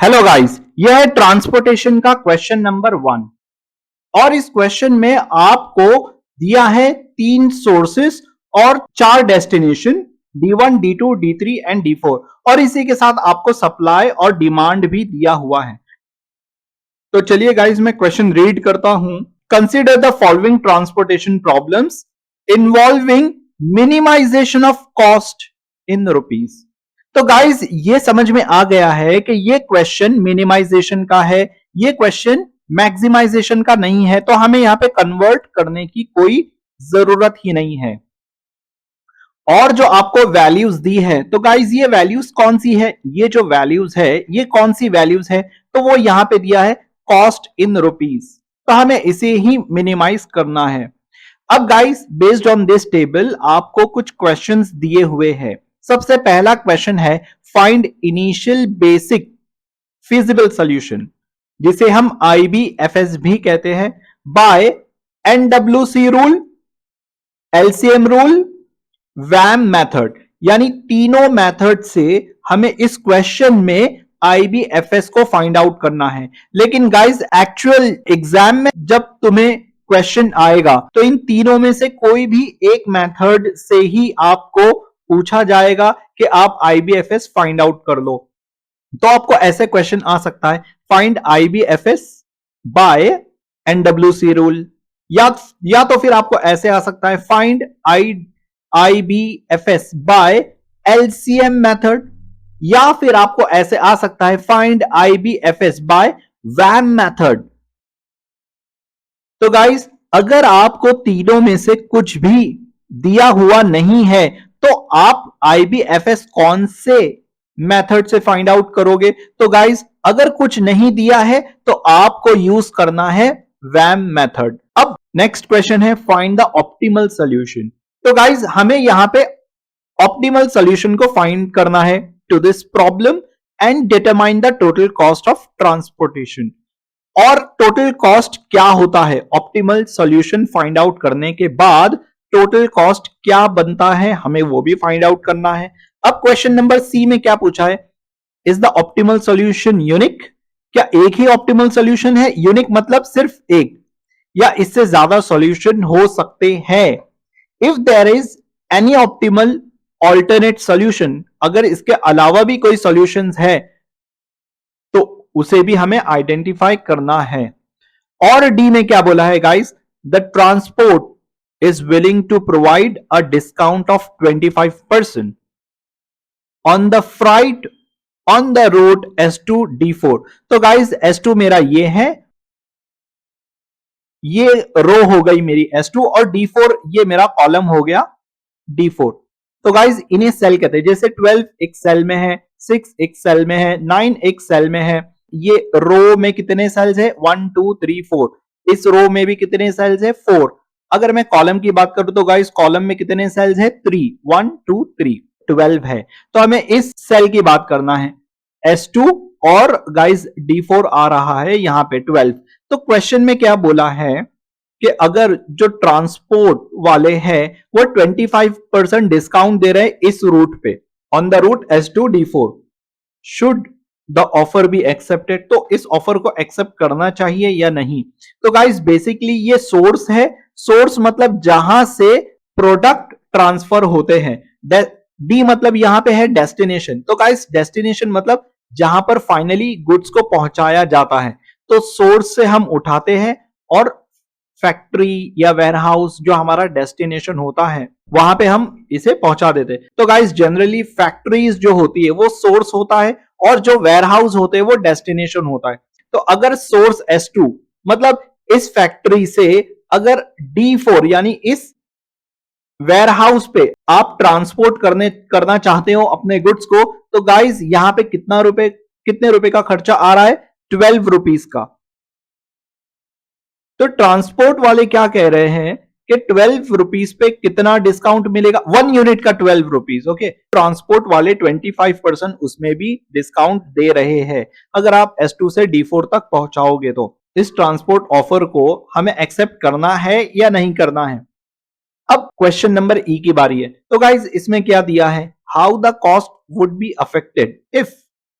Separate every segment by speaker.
Speaker 1: Hello guys, यह है transportation का क्वेश्चन नंबर 1 और इस क्वेश्चन में आपको दिया है 3 सोर्सेस और 4 destination D1, D2, D3 and D4 और इसी के साथ आपको सप्लाई और डिमांड भी दिया हुआ है। तो चलिए गाइस, मैं क्वेश्चन रीड करता हूं। Consider the following transportation problems involving minimization of cost in rupees. तो गाइस, ये समझ में आ गया है कि ये क्वेश्चन मिनिमाइजेशन का है, ये क्वेश्चन मैक्सिमाइजेशन का नहीं है, तो हमें यहां पे कन्वर्ट करने की कोई जरूरत ही नहीं है। और जो आपको वैल्यूज दी है, तो गाइस ये वैल्यूज कौन सी है, ये जो वैल्यूज है ये कौन सी वैल्यूज है, तो वो यहां पे दिया है कॉस्ट इन रुपीज, तो हमें इसे ही मिनिमाइज करना है। अब guys, based on this table आपको कुछ क्वेश्चंस दिए हुए हैं। सबसे पहला क्वेश्चन है find initial basic feasible solution, जिसे हम IBFS भी कहते हैं, by NWC rule, LCM rule, VAM method. यानी तीनों मेथड से हमें इस क्वेश्चन में IBFS को फाइंड आउट करना है। लेकिन गाइस, एक्चुअल एग्जाम में जब तुम्हें क्वेश्चन आएगा तो इन तीनों में से कोई भी एक मेथड से ही आपको पूछा जाएगा कि आप IBFS फाइंड आउट कर लो। तो आपको ऐसे क्वेश्चन आ सकता है, find IBFS by NWC rule, या तो फिर आपको ऐसे आ सकता है, find IBFS by LCM method, या फिर आपको ऐसे आ सकता है, find IBFS by VAM method. तो गाइस, अगर आपको तीनों में से कुछ भी दिया हुआ नहीं है तो आप IBFS कौन से मेथड से फाइंड आउट करोगे? तो गाइस, अगर कुछ नहीं दिया है तो आपको यूज करना है वैम मेथड। अब नेक्स्ट क्वेश्चन है फाइंड द ऑप्टिमल सॉल्यूशन। तो गाइस, हमें यहां पे ऑप्टिमल सॉल्यूशन को फाइंड करना है to this problem and determine the total cost of transportation. और टोटल कॉस्ट क्या होता है, ऑप्टिमल सॉल्यूशन फाइंड आउट करने के बाद टोटल कॉस्ट क्या बनता है, हमें वो भी फाइंड आउट करना है। अब क्वेश्चन नंबर सी में क्या पूछा है, is the optimal solution unique? क्या एक ही ऑप्टिमल सॉल्यूशन है? यूनिक मतलब सिर्फ एक, या इससे ज्यादा सॉल्यूशन हो सकते हैं? If there is any optimal alternate solution, अगर इसके अलावा भी कोई सॉल्यूशंस है तो उसे भी हमें आइडेंटिफाई करना है। और डी में क्या बोला है guys, the transport is willing to provide a discount of 25% on the freight on the route S2 D4। तो गाइस, S2 मेरा ये है, ये रो हो गई मेरी S2 और D4 ये मेरा कॉलम हो गया D4। तो गाइस, इन्हें सेल कहते हैं। जैसे 12 एक सेल में है, 6 एक सेल में है, 9 एक सेल में है। ये रो में कितने सेल्स है? 1 2 3 4। इस रो में भी कितने सेल्स है? 4। अगर मैं कॉलम की बात करूं तो गाइस, कॉलम में कितने सेल्स है? 3 1 2 3, 12 है। तो हमें इस सेल की बात करना है S2, और गाइस D4 आ रहा है यहां पे 12। तो क्वेश्चन में क्या बोला है कि अगर जो ट्रांसपोर्ट वाले हैं वो 25% डिस्काउंट दे रहे हैं इस रूट पे, on the route S2 D4, should the offer be accepted? तो इस ऑफर को एक्सेप्ट करना चाहिए या नहीं? तो गाइस, बेसिकली ये सोर्स है। सोर्स मतलब जहां से प्रोडक्ट ट्रांसफर होते हैं। डी मतलब यहां पे है डेस्टिनेशन। तो गाइस, डेस्टिनेशन मतलब जहां पर फाइनली गुड्स को पहुंचाया जाता है। तो सोर्स से हम उठाते हैं और फैक्ट्री या वेयरहाउस जो हमारा डेस्टिनेशन होता है वहां पे हम इसे पहुंचा देते हैं। तो गाइस, जनरली फैक्ट्रीज जो होती है वो सोर्स होता है और जो वेयरहाउस होते हैं वो डेस्टिनेशन होता है। तो अगर सोर्स S2 मतलब इस फैक्ट्री से अगर D4 यानी इस वेयरहाउस पे आप ट्रांसपोर्ट करना चाहते हो अपने गुड्स को, तो गाइस यहां पे कितने रुपए का खर्चा आ रहा है? 12 रुपीज का। तो ट्रांसपोर्ट वाले क्या कह रहे हैं कि 12 रुपीज पे कितना डिस्काउंट मिलेगा? 1 यूनिट का 12 रुपीज। ओके, ट्रांसपोर्ट वाले 25% उसमें भी डिस्काउंट दे रहे हैं अगर आप S2 से D4 तक पहुंचाओगे। तो इस ट्रांसपोर्ट ऑफर को हमें एक्सेप्ट करना है या नहीं करना है? अब क्वेश्चन नंबर ई की बारी है। तो गाइज, इसमें क्या दिया है, how the cost would be affected if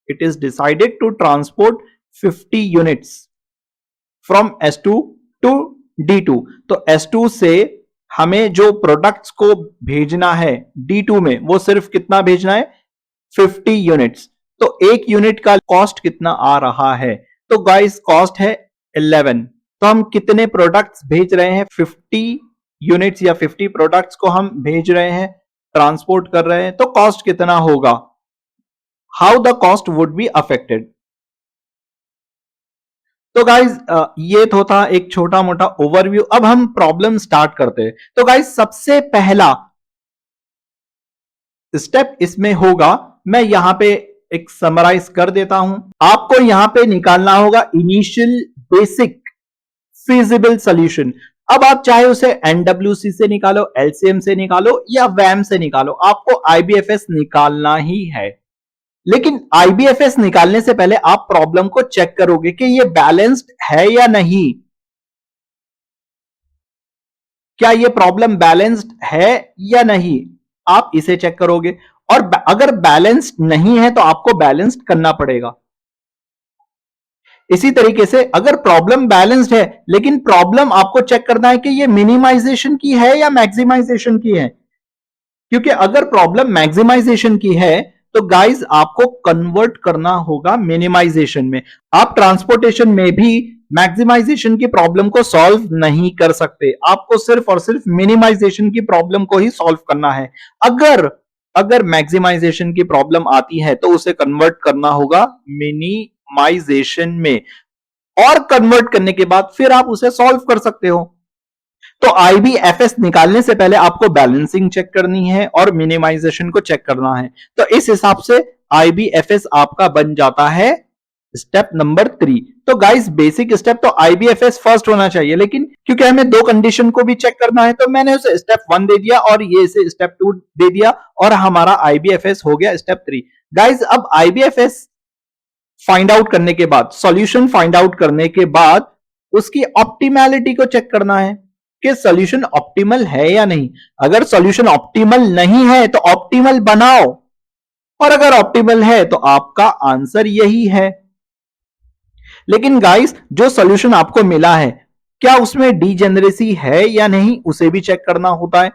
Speaker 1: it is decided to transport 50 units from S2 to D2। तो S2 से हमें जो प्रोडक्ट्स को भेजना है D2 में, वो सिर्फ कितना भेजना है, 50 यूनिट्स। तो एक यूनिट का कॉस्ट कितना आ रहा है, तो गाइस कॉस्ट है 11। तो हम कितने प्रोडक्ट्स भेज रहे हैं, 50 यूनिट्स या 50 प्रोडक्ट्स को हम भेज रहे हैं, ट्रांसपोर्ट कर रहे हैं, तो कॉस्ट कितना होगा, how the cost would be affected. तो गाइज ये तो था एक छोटा मोटा ओवरव्यू। अब हम प्रॉब्लम स्टार्ट करते हैं। तो गाइज सबसे पहला स्टेप इसमें होगा, मैं यहां पे एक समराइज कर देता हूं। आपको यहां पे निकालना होगा इनिशियल बेसिक फिजिबल सॉल्यूशन। अब आप चाहे उसे एनडब्ल्यूसी से निकालो, एलसीएम से निकालो या वैम से निकालो, आपको आईबीएफएस निकालना ही है। लेकिन आईबीएफएस निकालने से पहले आप प्रॉब्लम को चेक करोगे कि ये बैलेंस्ड है या नहीं। क्या ये प्रॉब्लम बैलेंस्ड है या नहीं, आप इसे चेक करोगे। और अगर बैलेंस्ड नहीं है तो आपको बैलेंस्ड करना पड़ेगा। इसी तरीके से अगर प्रॉब्लम बैलेंस्ड है लेकिन प्रॉब्लम आपको चेक करना है कि ये मिनिमाइजेशन की है या मैक्सिमाइजेशन की है, क्योंकि अगर प्रॉब्लम मैक्सिमाइजेशन की है तो गाइस आपको कन्वर्ट करना होगा मिनिमाइजेशन में। आप ट्रांसपोर्टेशन में भी मैक्सिमाइजेशन की प्रॉब्लम को सॉल्व नहीं कर सकते, आपको सिर्फ और सिर्फ मिनिमाइजेशन की प्रॉब्लम को ही सॉल्व करना है। अगर मैक्सिमाइजेशन की प्रॉब्लम आती है तो उसे कन्वर्ट करना होगा मिनिमाइजेशन में, और कन्वर्ट करने के बाद फिर आप उसे सॉल्व कर सकते हो। तो आईबीएफएस निकालने से पहले आपको बैलेंसिंग चेक करनी है और मिनिमाइजेशन को चेक करना है। तो इस हिसाब से आईबीएफएस आपका बन जाता है स्टेप नंबर 3। तो गाइस बेसिक स्टेप तो आईबीएफएस फर्स्ट होना चाहिए, लेकिन क्योंकि हमें दो कंडीशन को भी चेक करना है तो मैंने उसे स्टेप 1 दे दिया और ये इसे स्टेप 2 दे दिया और हमारा आईबीएफएस हो गया स्टेप 3। गाइस अब आईबीएफएस फाइंड आउट करने के बाद, सॉल्यूशन फाइंड आउट करने के बाद उसकी ऑप्टिमैलिटी को चेक करना है कि सॉल्यूशन ऑप्टिमल है या नहीं। अगर सॉल्यूशन ऑप्टिमल नहीं है तो ऑप्टिमल बनाओ, और अगर ऑप्टिमल है तो आपका आंसर यही है। लेकिन गाइस जो सॉल्यूशन आपको मिला है क्या उसमें डीजेनरेसी है या नहीं, उसे भी चेक करना होता है।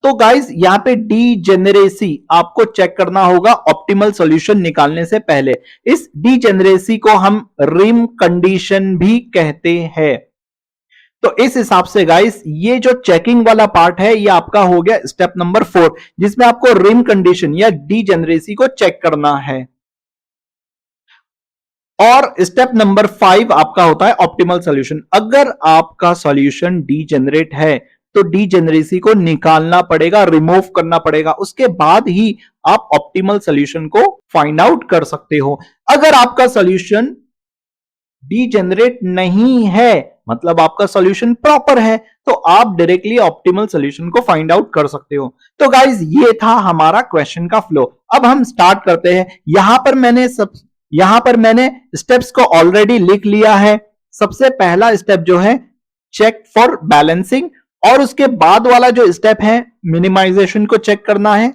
Speaker 1: तो गाइस यहां पे डीजेनरेसी आपको चेक करना होगा ऑप्टिमल सॉल्यूशन निकालने से पहले। इस डीजेनरेसी को हम रिम कंडीशन भी कहते हैं। तो इस हिसाब से गाइस ये जो चेकिंग वाला पार्ट है ये आपका हो गया स्टेप नंबर 4, जिसमें आपको रिम कंडीशन या डीजेनरेसी को चेक करना है। और स्टेप नंबर 5 आपका होता है ऑप्टिमल सॉल्यूशन। अगर आपका सॉल्यूशन डीजेनरेट है तो डीजेनरेसी को निकालना पड़ेगा, रिमूव करना पड़ेगा, उसके बाद ही आप ऑप्टिमल सॉल्यूशन को फाइंड आउट कर सकते हो। अगर आपका सॉल्यूशन डीजेनरेट नहीं है मतलब आपका सॉल्यूशन प्रॉपर है, तो आप डायरेक्टली ऑप्टिमल सॉल्यूशन को फाइंड आउट कर सकते हो। तो गाइस ये था हमारा क्वेश्चन का फ्लो। अब हम स्टार्ट करते हैं। यहां पर मैंने स्टेप्स को ऑलरेडी लिख लिया है। सबसे पहला स्टेप जो है चेक फॉर बैलेंसिंग, और उसके बाद वाला जो स्टेप है मिनिमाइजेशन को चेक करना है।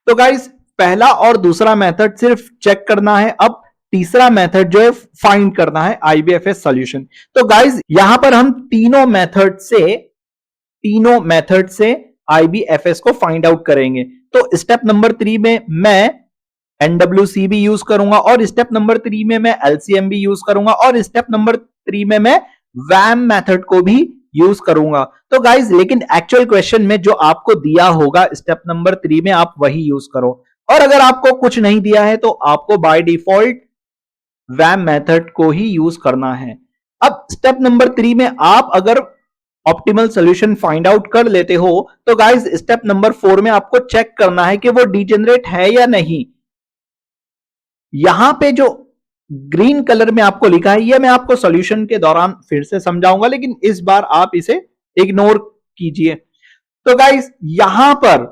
Speaker 1: तो गाइस पहला और दूसरा मेथड सिर्फ चेक करना है, अब तीसरा मेथड जो है फाइंड करना है आईबीएफएस सॉल्यूशन। तो गाइस यहां पर हम तीनों मेथड से आईबीएफएस को फाइंड आउट करेंगे। तो स्टेप नंबर 3 में मैं एनडब्ल्यूसी भी यूज करूंगा, और स्टेप नंबर 3 में मैं एलसीएम भी यूज करूंगा, और स्टेप नंबर 3 में मैं वैम मेथड को भी यूज करूंगा। तो गाइज लेकिन एक्चुअल क्वेश्चन में जो आपको दिया होगा स्टेप नंबर 3 में आप वही यूज करो, और अगर आपको कुछ नहीं दिया है तो आपको बाय डिफॉल्ट वैम मेथड को ही यूज करना है। अब स्टेप नंबर 3 में आप अगर ऑप्टिमल सॉल्यूशन फाइंड आउट कर लेते हो तो गाइज स्टेप नंबर 4 में आपको चेक करना है कि वो डीजेनरेट है या नहीं। यहां पे जो ग्रीन कलर में आपको लिखा है ये मैं आपको सॉल्यूशन के दौरान फिर से समझाऊंगा, लेकिन इस बार आप इसे इग्नोर कीजिए। तो गाइस यहां पर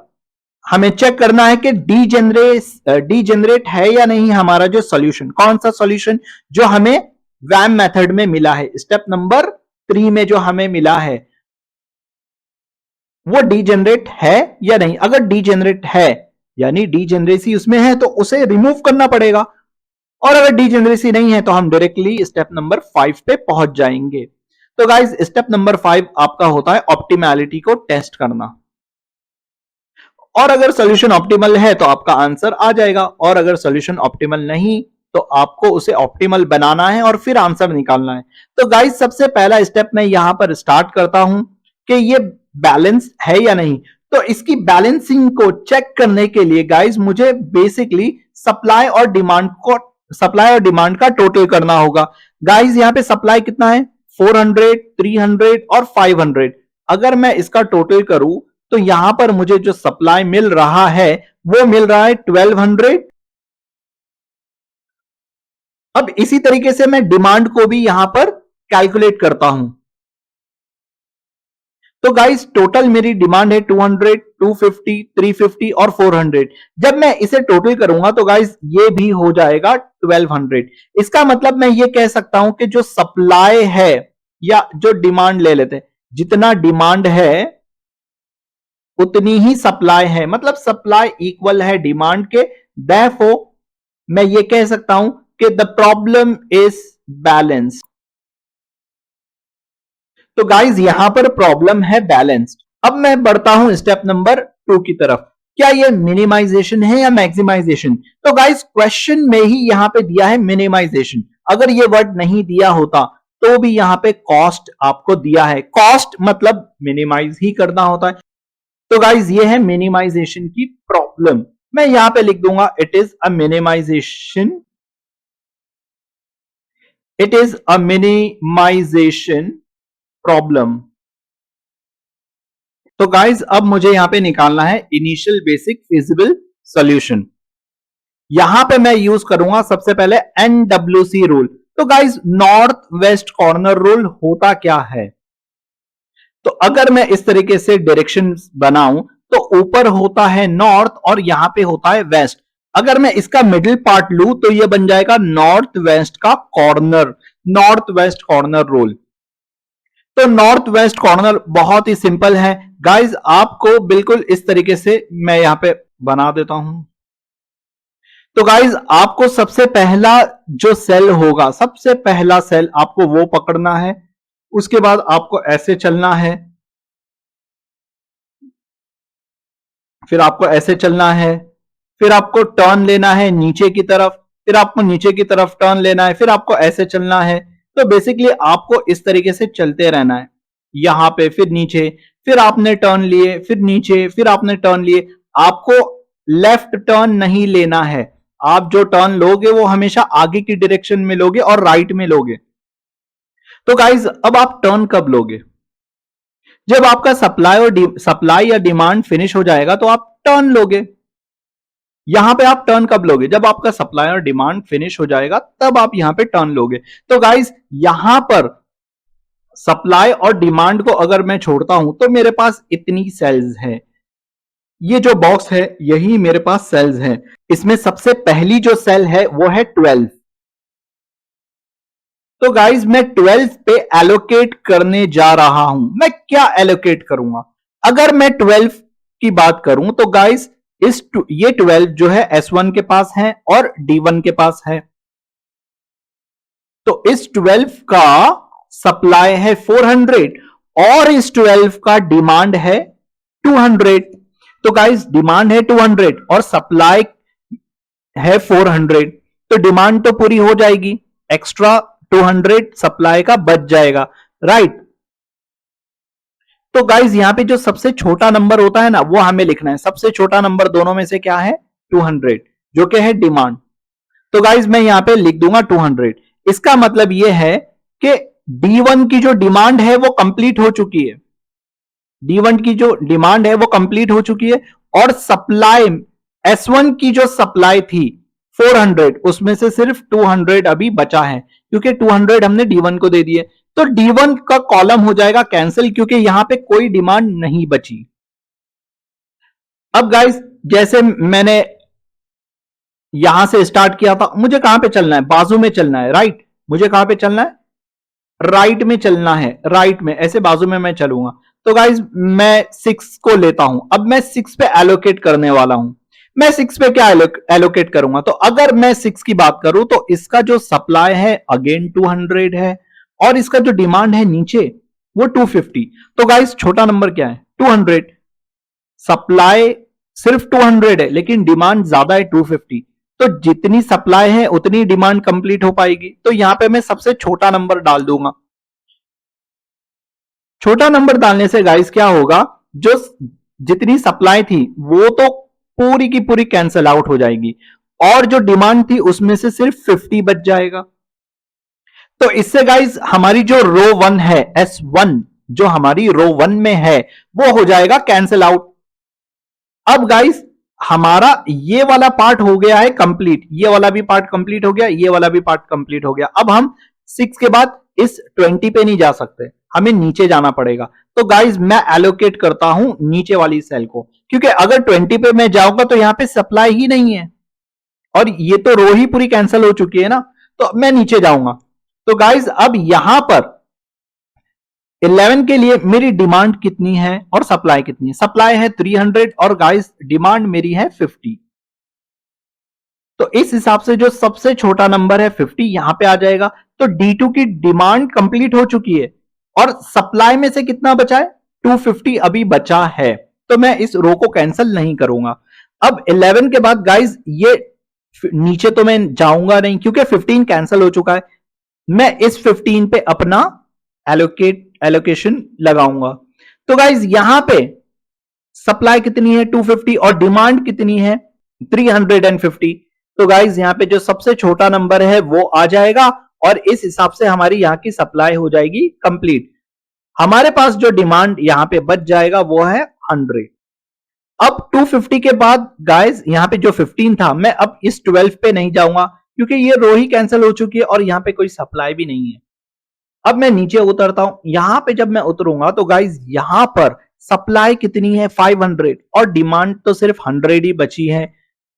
Speaker 1: हमें चेक करना है कि डीजेनरेट है या नहीं हमारा जो सॉल्यूशन। कौन सा सॉल्यूशन? जो हमें वैम मेथड में मिला है, स्टेप नंबर 3 में जो हमें मिला है वो डीजेनरेट है या नहीं। अगर डीजेनरेट है यानी डीजेनरेसी उसमें है तो उसे रिमूव करना पड़ेगा, और अगर डीजेनरेसी नहीं है तो हम डायरेक्टली स्टेप नंबर 5 पे पहुंच जाएंगे। तो गाइस स्टेप नंबर 5 आपका होता है ऑप्टिमैलिटी को टेस्ट करना, और अगर सॉल्यूशन ऑप्टिमल है तो आपका आंसर आ जाएगा, और अगर सॉल्यूशन ऑप्टिमल नहीं तो आपको उसे ऑप्टिमल बनाना है और फिर आंसर निकालना है। तो गाइस सबसे पहला स्टेप मैं यहां पर स्टार्ट करता हूं कि ये बैलेंस है या नहीं। तो इसकी बैलेंसिंग को चेक करने के लिए गाइस मुझे बेसिकली सप्लाई और डिमांड का टोटल करना होगा। गाइस यहां पे सप्लाई कितना है, 400, 300 और 500। अगर मैं इसका टोटल करूं तो यहां पर मुझे जो सप्लाई मिल रहा है वो मिल रहा है 1200। अब इसी तरीके से मैं डिमांड को भी यहां पर कैलकुलेट करता हूं। तो गाइस टोटल मेरी डिमांड है 200, 250, 350 और 400। जब मैं इसे टोटल करूंगा तो गाइस ये भी हो जाएगा 1200। इसका मतलब मैं ये कह सकता हूं कि जो सप्लाई है या जो डिमांड ले लेते हैं, जितना डिमांड है उतनी ही सप्लाई है, मतलब सप्लाई इक्वल है डिमांड के। देयरफॉर मैं ये कह सकता हूं कि द प्रॉब्लम इज बैलेंस्ड। तो गाइज यहां पर प्रॉब्लम है बैलेंस्ड। अब मैं बढ़ता हूं स्टेप नंबर 2 की तरफ। क्या ये मिनिमाइजेशन है या मैक्सिमाइजेशन? तो गाइज क्वेश्चन में ही यहां पे दिया है मिनिमाइजेशन। अगर ये वर्ड नहीं दिया होता तो भी यहां पे कॉस्ट आपको दिया है। कॉस्ट मतलब मिनिमाइज ही करना होता है। तो गाइज ये है मिनिमाइजेशन की प्रॉब्लम। मैं यहां पे लिख दूंगा it is a minimization, it is a minimization problem. तो गाइज अब मुझे यहां पे निकालना है इनिशियल बेसिक फिजिबल सॉल्यूशन। यहां पे मैं यूज करूंगा सबसे पहले NWC रूल। तो guys north west corner rule होता क्या है? तो अगर मैं इस तरीके से डायरेक्शन बनाऊं तो ऊपर होता है नॉर्थ और यहां पे होता है वेस्ट। अगर मैं इसका मिडिल पार्ट लूं तो यह बन जाएगा नॉर्थ वेस्ट का corner, north west corner rule. तो नॉर्थ वेस्ट कॉर्नर बहुत ही सिंपल है गाइज, आपको बिल्कुल इस तरीके से मैं यहां पे बना देता हूं। तो गाइज आपको सबसे पहला जो सेल होगा, सबसे पहला सेल आपको वो पकड़ना है। उसके बाद आपको ऐसे चलना है, फिर आपको ऐसे चलना है, फिर आपको टर्न लेना है नीचे की तरफ, फिर आपको नीचे की तरफ टर्न लेना है, फिर आपको ऐसे चलना है। तो बेसिकली आपको इस तरीके से चलते रहना है, यहां पे फिर नीचे, फिर आपने टर्न लिए, फिर नीचे, फिर आपने टर्न लिए। आपको लेफ्ट टर्न नहीं लेना है, आप जो टर्न लोगे वो हमेशा आगे की डायरेक्शन में लोगे और राइट में लोगे। तो गाइज अब आप टर्न कब लोगे? जब आपका सप्लाई या डिमांड फिनिश हो जाएगा तो आप टर्न लोगे। यहां पे आप टर्न कब लोगे? जब आपका सप्लाई और डिमांड फिनिश हो जाएगा तब आप यहां पे टर्न लोगे। तो गाइस यहां पर सप्लाई और डिमांड को अगर मैं छोड़ता हूं तो मेरे पास इतनी सेल्स है, ये जो बॉक्स है यही मेरे पास सेल्स हैं। इसमें सबसे पहली जो सेल है वो है 12। तो गाइज मैं 12 पे एलोकेट करने जा रहा हूं। मैं क्या एलोकेट करूंगा? अगर मैं 12 की बात करूं तो गाइज ये 12 जो है S1 के पास है और D1 के पास है। तो इस 12 का सप्लाई है 400 और इस 12 का डिमांड है 200। तो गाइज डिमांड है 200 और सप्लाई है 400, तो डिमांड तो पूरी हो जाएगी, एक्स्ट्रा 200 सप्लाई का बच जाएगा, राइट। तो गाइज यहां पे जो सबसे छोटा नंबर होता है ना वो हमें लिखना है। सबसे छोटा नंबर दोनों में से क्या है? 200, जो कि है डिमांड। तो गाइज मैं यहां पे लिख दूंगा 200। इसका मतलब यह है कि D1 की जो डिमांड है वो कंप्लीट हो चुकी है, D1 की जो डिमांड है वो कंप्लीट हो चुकी है, और सप्लाई S1 की जो सप्लाई थी 400 उसमें से सिर्फ 200 अभी बचा है, क्योंकि 200 हमने D1 को दे दिए। तो D1 का कॉलम हो जाएगा कैंसिल, क्योंकि यहां पे कोई डिमांड नहीं बची। अब गाइस जैसे मैंने यहां से स्टार्ट किया था, मुझे कहां पे चलना है? बाजू में चलना है, राइट। मुझे कहां पे चलना है? राइट में चलना है, राइट में, ऐसे बाजू में मैं चलूंगा। तो गाइज मैं 6 को लेता हूं। अब मैं 6 पे एलोकेट करने वाला हूं। मैं 6 पे क्या एलोकेट करूंगा? तो अगर मैं 6 की बात करूं तो इसका जो सप्लाई है अगेन 200 है और इसका जो डिमांड है नीचे वो 250। तो गाइस छोटा नंबर क्या है? 200। सप्लाई सिर्फ 200 है लेकिन डिमांड ज्यादा है 250। तो जितनी सप्लाई है उतनी डिमांड कंप्लीट हो पाएगी। तो यहां पे मैं सबसे छोटा नंबर डाल दूंगा। छोटा नंबर डालने से गाइस क्या होगा, जो जितनी सप्लाई थी वो तो पूरी की पूरी कैंसल आउट हो जाएगी और जो डिमांड थी उसमें से सिर्फ 50 बच जाएगा। तो इससे गाइस हमारी जो रो 1 है S1, जो हमारी रो 1 में है वो हो जाएगा कैंसल आउट। अब गाइस हमारा ये वाला पार्ट हो गया है कंप्लीट, ये वाला भी पार्ट कंप्लीट हो गया, ये वाला भी पार्ट कंप्लीट हो गया। अब हम 6 के बाद इस 20 पे नहीं जा सकते, हमें नीचे जाना पड़ेगा। तो गाइस मैं एलोकेट करता हूं नीचे वाली सेल को, क्योंकि अगर 20 पे मैं जाऊंगा तो यहां पे सप्लाई ही नहीं है और ये तो रो ही पूरी कैंसिल हो चुकी है ना, तो मैं नीचे जाऊंगा। तो गाइस अब यहां पर 11 के लिए मेरी डिमांड कितनी है और सप्लाई कितनी है? सप्लाई है 300 और गाइस डिमांड मेरी है 50। तो इस हिसाब से जो सबसे छोटा नंबर है 50 यहां पे आ जाएगा। तो D2 की डिमांड कंप्लीट हो चुकी है और सप्लाई में से कितना बचा है? 250 अभी बचा है। तो मैं इस रो को कैंसिल नहीं करूंगा। अब 11 के बाद गाइस ये नीचे तो मैं जाऊंगा नहीं क्योंकि 15 कैंसिल हो चुका है। मैं इस 15 पे अपना एलोकेशन लगाऊंगा। तो गाइज यहां पे सप्लाई कितनी है? 250 और डिमांड कितनी है? 350। तो गाइज यहां पे जो सबसे छोटा नंबर है वो आ जाएगा और इस हिसाब से हमारी यहां की सप्लाई हो जाएगी कंप्लीट। हमारे पास जो डिमांड यहां पे बच जाएगा वो है 100। अब 250 के बाद गाइज यहां पे जो 15 था, मैं अब इस 12 पे नहीं जाऊंगा क्योंकि ये रो ही कैंसिल हो चुकी है और यहां पे कोई सप्लाई भी नहीं है। अब मैं नीचे उतरता हूं। यहां पे जब मैं उतरूंगा तो गाइज यहां पर सप्लाई कितनी है? 500 और डिमांड तो सिर्फ 100 ही बची है।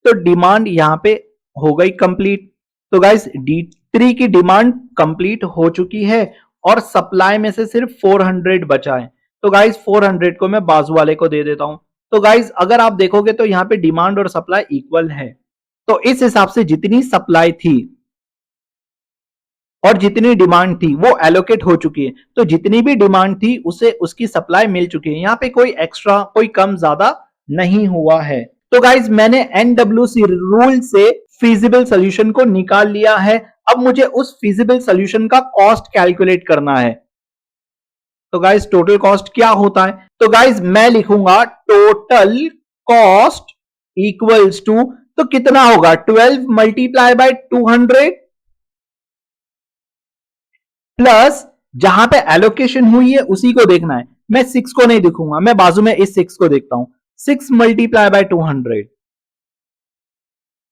Speaker 1: तो डिमांड यहां पे हो गई कंप्लीट। तो गाइज D3 की डिमांड कंप्लीट हो चुकी है और सप्लाई में से सिर्फ 400 बचा है। तो गाइज 400 को मैं बाजू वाले को दे देता हूं। तो गाइज अगर आप देखोगे तो यहां पे डिमांड और सप्लाई इक्वल है। तो इस हिसाब से जितनी सप्लाई थी और जितनी डिमांड थी वो एलोकेट हो चुकी है। तो जितनी भी डिमांड थी उसे उसकी सप्लाई मिल चुकी है। यहां पे कोई एक्स्ट्रा कोई कम ज्यादा नहीं हुआ है। तो गाइज मैंने एनडब्ल्यूसी रूल से फिजिबल सॉल्यूशन को निकाल लिया है। अब मुझे उस फिजिबल सॉल्यूशन का कॉस्ट कैलकुलेट करना है। तो गाइज टोटल कॉस्ट क्या होता है? तो गाइज मैं लिखूंगा टोटल कॉस्ट इक्वल्स टू, तो कितना होगा? 12 मल्टीप्लाई बाय 200 प्लस जहां पे एलोकेशन हुई है उसी को देखना है। मैं 6 को नहीं दिखूंगा, मैं बाजू में इस 6 को देखता हूं। 6 मल्टीप्लाई बाय 200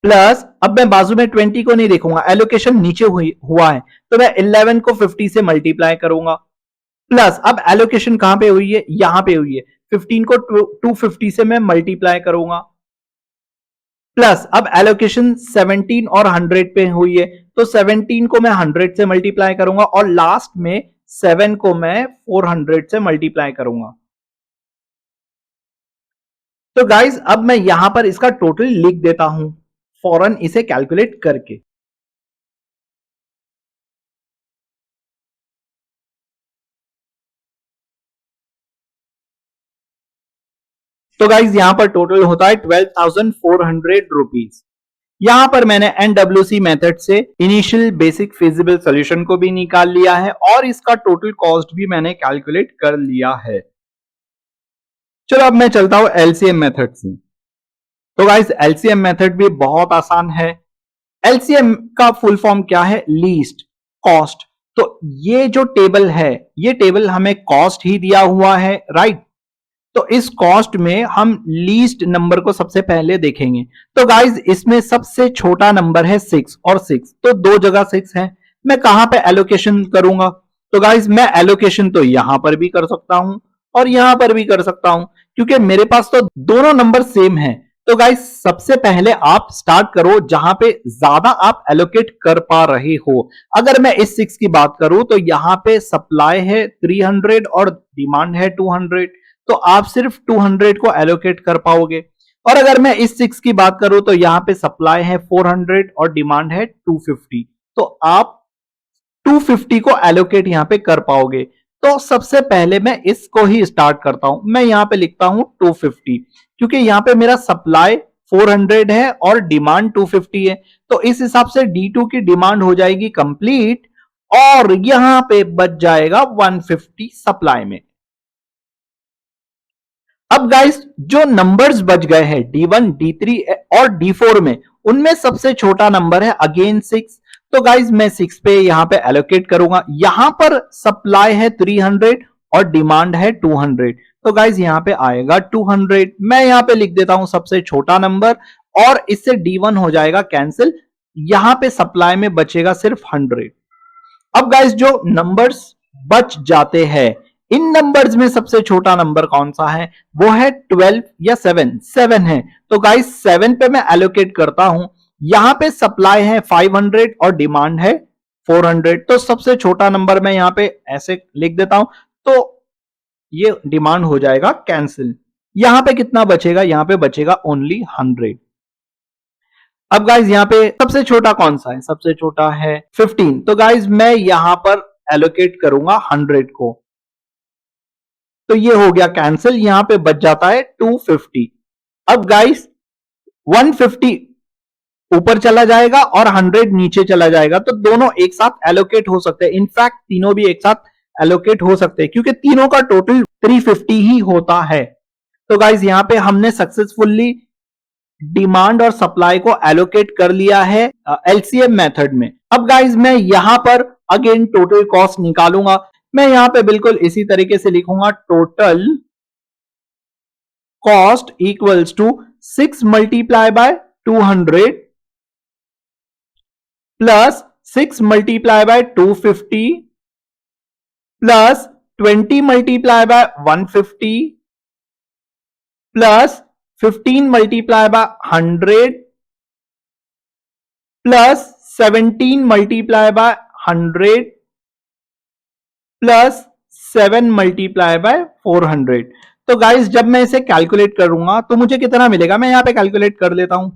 Speaker 1: प्लस अब मैं बाजू में 20 को नहीं देखूंगा, एलोकेशन नीचे हुआ है तो मैं 11 को 50 से मल्टीप्लाई करूंगा। प्लस अब एलोकेशन कहां पे हुई है? यहां पे हुई है। 15 को 250 से मैं मल्टीप्लाई करूंगा। प्लस अब एलोकेशन 17 और 100 पे हुई है तो 17 को मैं 100 से मल्टीप्लाई करूंगा और लास्ट में 7 को मैं 400 से मल्टीप्लाई करूंगा। तो गाइज अब मैं यहां पर इसका टोटल लिख देता हूं फौरन इसे कैलकुलेट करके। तो गाइज यहां पर टोटल होता है 12,400 रुपीज। यहां पर मैंने एनडब्ल्यूसी मेथड से इनिशियल बेसिक फिजिबल सॉल्यूशन को भी निकाल लिया है और इसका टोटल कॉस्ट भी मैंने कैलकुलेट कर लिया है। चलो अब मैं चलता हूं एलसीएम मेथड से। तो गाइस एलसीएम मेथड भी बहुत आसान है। एलसीएम का फुल फॉर्म क्या है? Least cost. तो ये जो टेबल है, ये टेबल हमें कॉस्ट ही दिया हुआ है, राइट? तो इस कॉस्ट में हम लीस्ट नंबर को सबसे पहले देखेंगे। तो गाइज इसमें सबसे छोटा नंबर है 6 और 6 तो दो जगह 6 है। मैं कहां पे एलोकेशन करूंगा? तो गाइज मैं एलोकेशन तो यहां पर भी कर सकता हूं और यहां पर भी कर सकता हूं क्योंकि मेरे पास तो दोनों नंबर सेम है। तो गाइज सबसे पहले आप स्टार्ट करो जहां पे ज्यादा आप एलोकेट कर पा रहे हो। अगर मैं इस 6 की बात करूं तो यहां पे सप्लाई है 300 और डिमांड है 200। तो आप सिर्फ 200 को एलोकेट कर पाओगे और अगर मैं इस 6 की बात करूं तो यहां पे सप्लाई है 400 और डिमांड है 250, तो आप 250 को एलोकेट यहां पे कर पाओगे। तो सबसे पहले मैं इसको ही स्टार्ट करता हूं, मैं यहां पे लिखता हूं 250, क्योंकि यहां पे मेरा सप्लाई 400 है और डिमांड 250 है, तो इस हिसाब से D2 की डिमांड हो जाएगी कंप्लीट और यहां पे बच जाएगा 150 सप्लाई में। अब गाइस जो नंबर्स बच गए हैं D1, D3 और D4 में, उनमें सबसे छोटा नंबर है अगेन 6, तो गाइस मैं 6 पे यहां पे एलोकेट करूंगा। यहां पर सप्लाई है 300 और डिमांड है 200, तो गाइस यहां पे आएगा 200। मैं यहां पे लिख देता हूं सबसे छोटा नंबर और इससे D1 हो जाएगा कैंसिल, यहां पे सप्लाई में बचेगा सिर्फ 100। अब गाइस जो नंबर्स बच जाते हैं, इन नंबर्स में सबसे छोटा नंबर कौन सा है, वो है 12 या 7, 7 है, तो गाइस 7 पे मैं एलोकेट करता हूं। यहां पे सप्लाई है 500 और डिमांड है 400, तो सबसे छोटा नंबर मैं यहां पे ऐसे लिख देता हूं, तो ये डिमांड हो जाएगा कैंसिल। यहां पे कितना बचेगा, यहां पे बचेगा ओनली 100। अब गाइज यहां पे सबसे छोटा कौन सा है, सबसे छोटा है 15, तो गाइज मैं यहां पर एलोकेट करूंगा 100 को, तो ये हो गया कैंसिल, यहां पे बच जाता है 250। अब गाइस 150 ऊपर चला जाएगा और 100 नीचे चला जाएगा, तो दोनों एक साथ एलोकेट हो सकते हैं, इनफैक्ट तीनों भी एक साथ एलोकेट हो सकते हैं क्योंकि तीनों का टोटल 350 ही होता है। तो गाइस यहां पे हमने सक्सेसफुली डिमांड और सप्लाई को एलोकेट कर लिया है एलसीएम मेथड में। अब गाइस मैं यहां पर अगेन टोटल कॉस्ट निकालूंगा, मैं यहां पे बिल्कुल इसी तरीके से लिखूंगा, total cost equals to 6 multiply by 200 plus 6 multiply by 250 plus 20 multiply by 150 plus 15 multiply by 100 plus 17 multiply by 100 plus 7 multiply by 400। तो गाइस जब मैं इसे कैलकुलेट करूंगा तो मुझे कितना मिलेगा, मैं यहां पे कैलकुलेट कर लेता हूं।